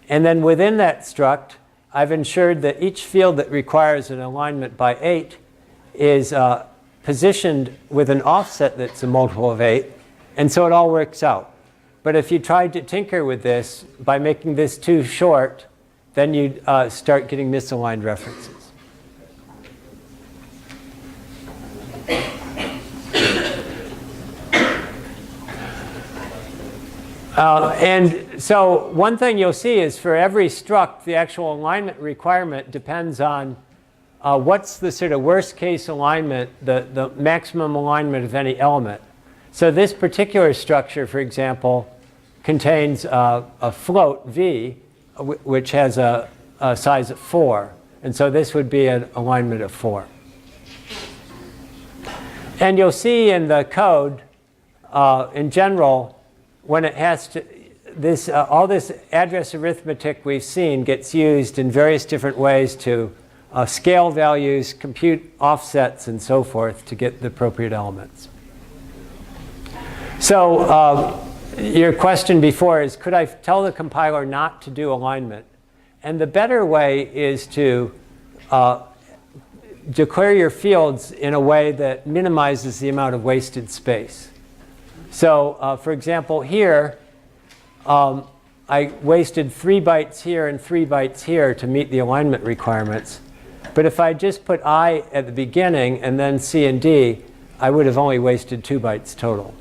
And then within that struct, I've ensured that each field that requires an alignment by 8 is positioned with an offset that's a multiple of 8, and so it all works out. But if you tried to tinker with this by making this too short, then you'd start getting misaligned references. And so one thing you'll see is for every struct, the actual alignment requirement depends on what's the sort of worst case alignment, the maximum alignment of any element. So this particular structure, for example, contains a float V, which has a size of 4. And so this would be an alignment of 4. And you'll see in the code, in general, when it has to, all this address arithmetic we've seen gets used in various different ways to scale values, compute offsets, and so forth to get the appropriate elements. So your question before is, could I tell the compiler not to do alignment? And the better way is to declare your fields in a way that minimizes the amount of wasted space. So for example, here, I wasted 3 bytes here and 3 bytes here to meet the alignment requirements. But if I just put I at the beginning and then C and D, I would have only wasted 2 bytes total.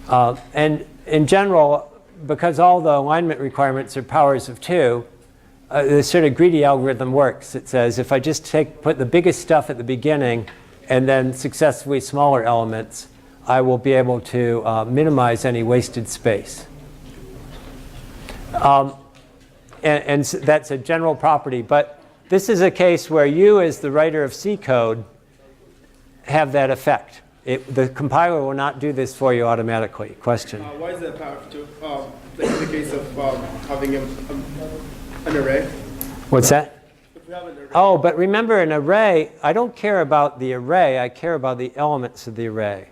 And in general, because all the alignment requirements are powers of 2, the sort of greedy algorithm works. It says if I just put the biggest stuff at the beginning and then successively smaller elements, I will be able to minimize any wasted space. And that's a general property. But this is a case where you, as the writer of C code, have that effect. The compiler will not do this for you automatically. Question? Why is that power of 2? In the case of having an array? What's that? If we have an array. Oh, but remember, an array, I don't care about the array. I care about the elements of the array.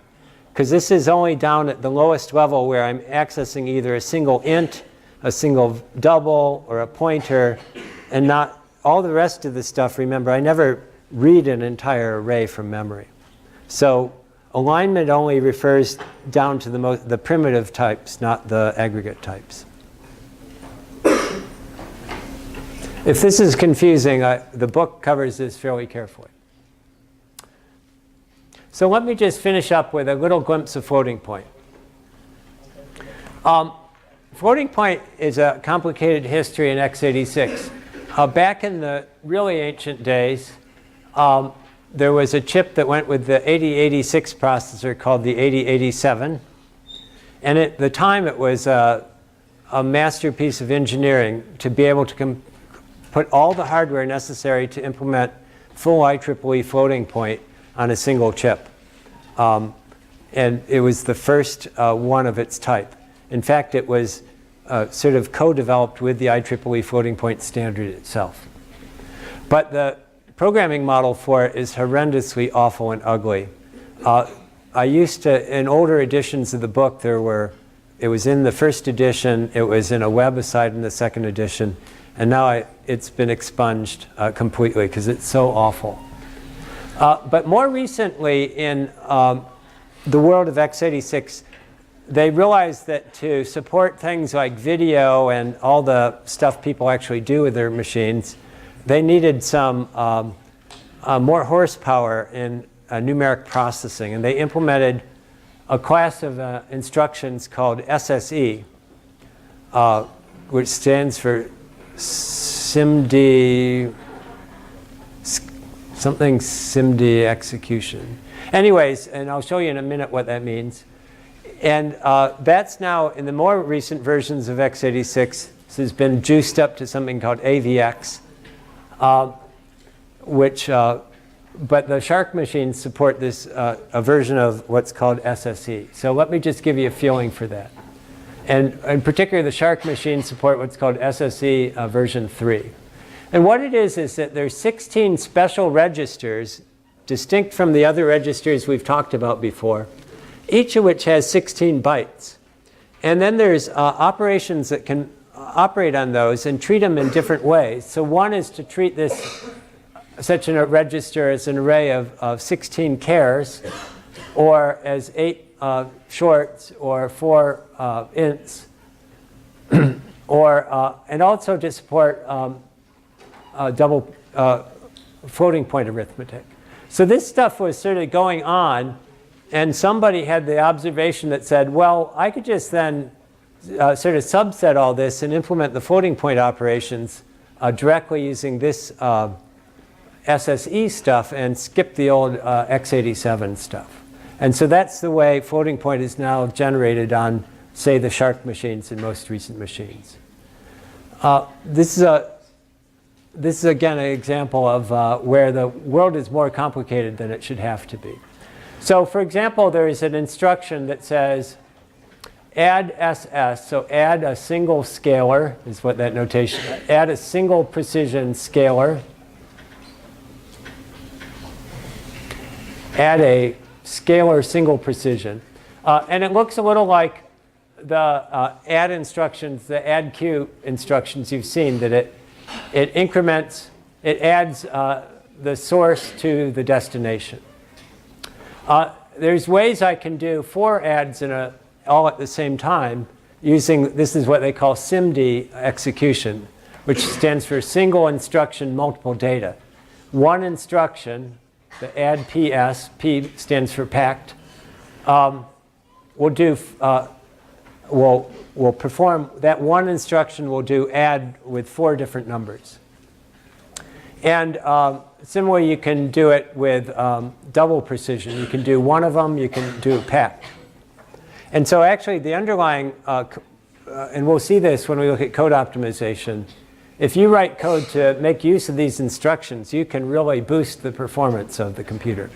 Because this is only down at the lowest level where I'm accessing either a single int, a single double, or a pointer, and not all the rest of the stuff. Remember, I never read an entire array from memory. So alignment only refers down to the primitive types, not the aggregate types. If this is confusing, the book covers this fairly carefully. So let me just finish up with a little glimpse of floating point. Floating point is a complicated history in x86. Back in the really ancient days, there was a chip that went with the 8086 processor called the 8087. And at the time, it was a masterpiece of engineering to be able to put all the hardware necessary to implement full IEEE floating point on a single chip. And it was the first one of its type. In fact, it was sort of co-developed with the IEEE floating point standard itself. But the programming model for it is horrendously awful and ugly. I used to, in older editions of the book, it was in the first edition, it was in a web aside in the second edition, and now it's been expunged completely because it's so awful. But more recently in the world of x86, they realized that to support things like video and all the stuff people actually do with their machines, they needed some more horsepower in numeric processing. And they implemented a class of instructions called SSE, which stands for SIMD, something SIMD execution. Anyways, and I'll show you in a minute what that means. And that's now, in the more recent versions of x86, this has been juiced up to something called AVX, but the Shark machines support this, a version of what's called SSE. So let me just give you a feeling for that. And in particular, the Shark machines support what's called SSE version 3. And what it is that there's 16 special registers, distinct from the other registers we've talked about before, each of which has 16 bytes. And then there's operations that can operate on those and treat them in different ways. So one is to treat this such a register as an array of 16 chars, or as 8 shorts, or 4 ints, or and also to support double floating point arithmetic. So this stuff was sort of going on, and somebody had the observation that said, well, I could just then sort of subset all this and implement the floating point operations directly using this SSE stuff and skip the old x87 stuff. And so that's the way floating point is now generated on, say, the Shark machines and most recent machines. This is again an example of where the world is more complicated than it should have to be. So for example, there is an instruction that says add SS, so add a single scalar, is what that notation is. Add a single precision scalar. Add a scalar single precision. And it looks a little like the add instructions, the add Q instructions you've seen, that it increments, it adds the source to the destination. There's ways I can do 4 adds all at the same time using, this is what they call SIMD execution, which stands for single instruction multiple data. One instruction, the add PS, P stands for packed, will perform, that one instruction will do add with 4 different numbers. And similarly, you can do it with double precision. You can do one of them, you can do packed. And so actually the underlying, and we'll see this when we look at code optimization, if you write code to make use of these instructions, you can really boost the performance of the computer.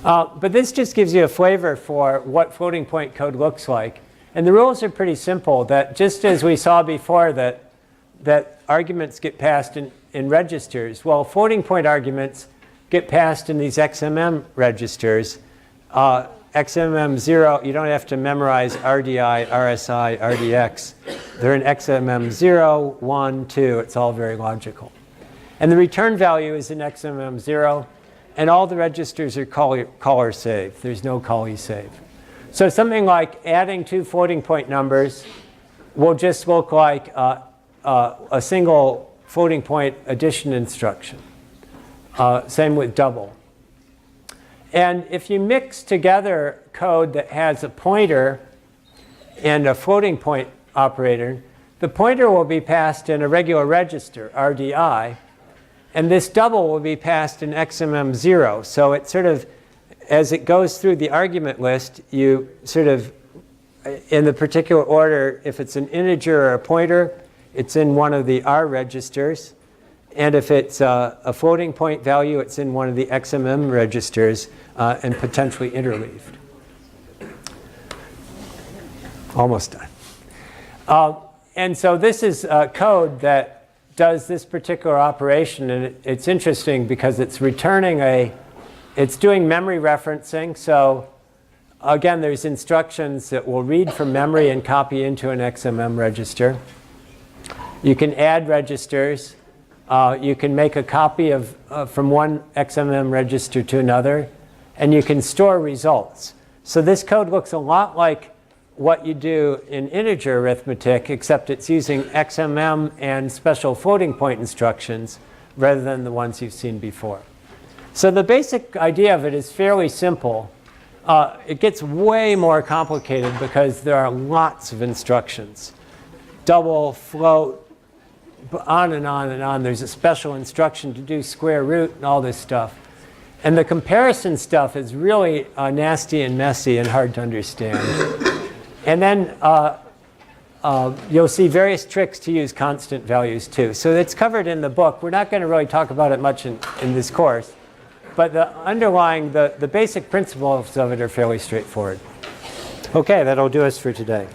But this just gives you a flavor for what floating point code looks like. And the rules are pretty simple, that just as we saw before that arguments get passed in registers, well, floating point arguments get passed in these XMM registers. XMM 0, you don't have to memorize RDI, RSI, RDX. They're in XMM 0, 1, 2. It's all very logical. And the return value is in XMM 0. And all the registers are caller save. There's no callee save. So something like adding 2 floating point numbers will just look like a single floating point addition instruction. Same with double. And if you mix together code that has a pointer and a floating point operator, the pointer will be passed in a regular register, RDI, and this double will be passed in XMM 0. So it sort of, as it goes through the argument list, you sort of, in the particular order, if it's an integer or a pointer, it's in one of the R registers. And if it's a floating point value, it's in one of the XMM registers and potentially interleaved. Almost done. And so this is code that does this particular operation. And it's interesting because it's returning it's doing memory referencing. So again, there's instructions that will read from memory and copy into an XMM register. You can add registers. You can make a copy from one XMM register to another, and you can store results. So this code looks a lot like what you do in integer arithmetic, except it's using XMM and special floating point instructions rather than the ones you've seen before. So the basic idea of it is fairly simple. It gets way more complicated because there are lots of instructions. Double, float, on and on and on. There's a special instruction to do square root and all this stuff. And the comparison stuff is really nasty and messy and hard to understand. And then you'll see various tricks to use constant values too. So it's covered in the book. We're not going to really talk about it much in this course. But the underlying, the basic principles of it are fairly straightforward. OK, that'll do us for today.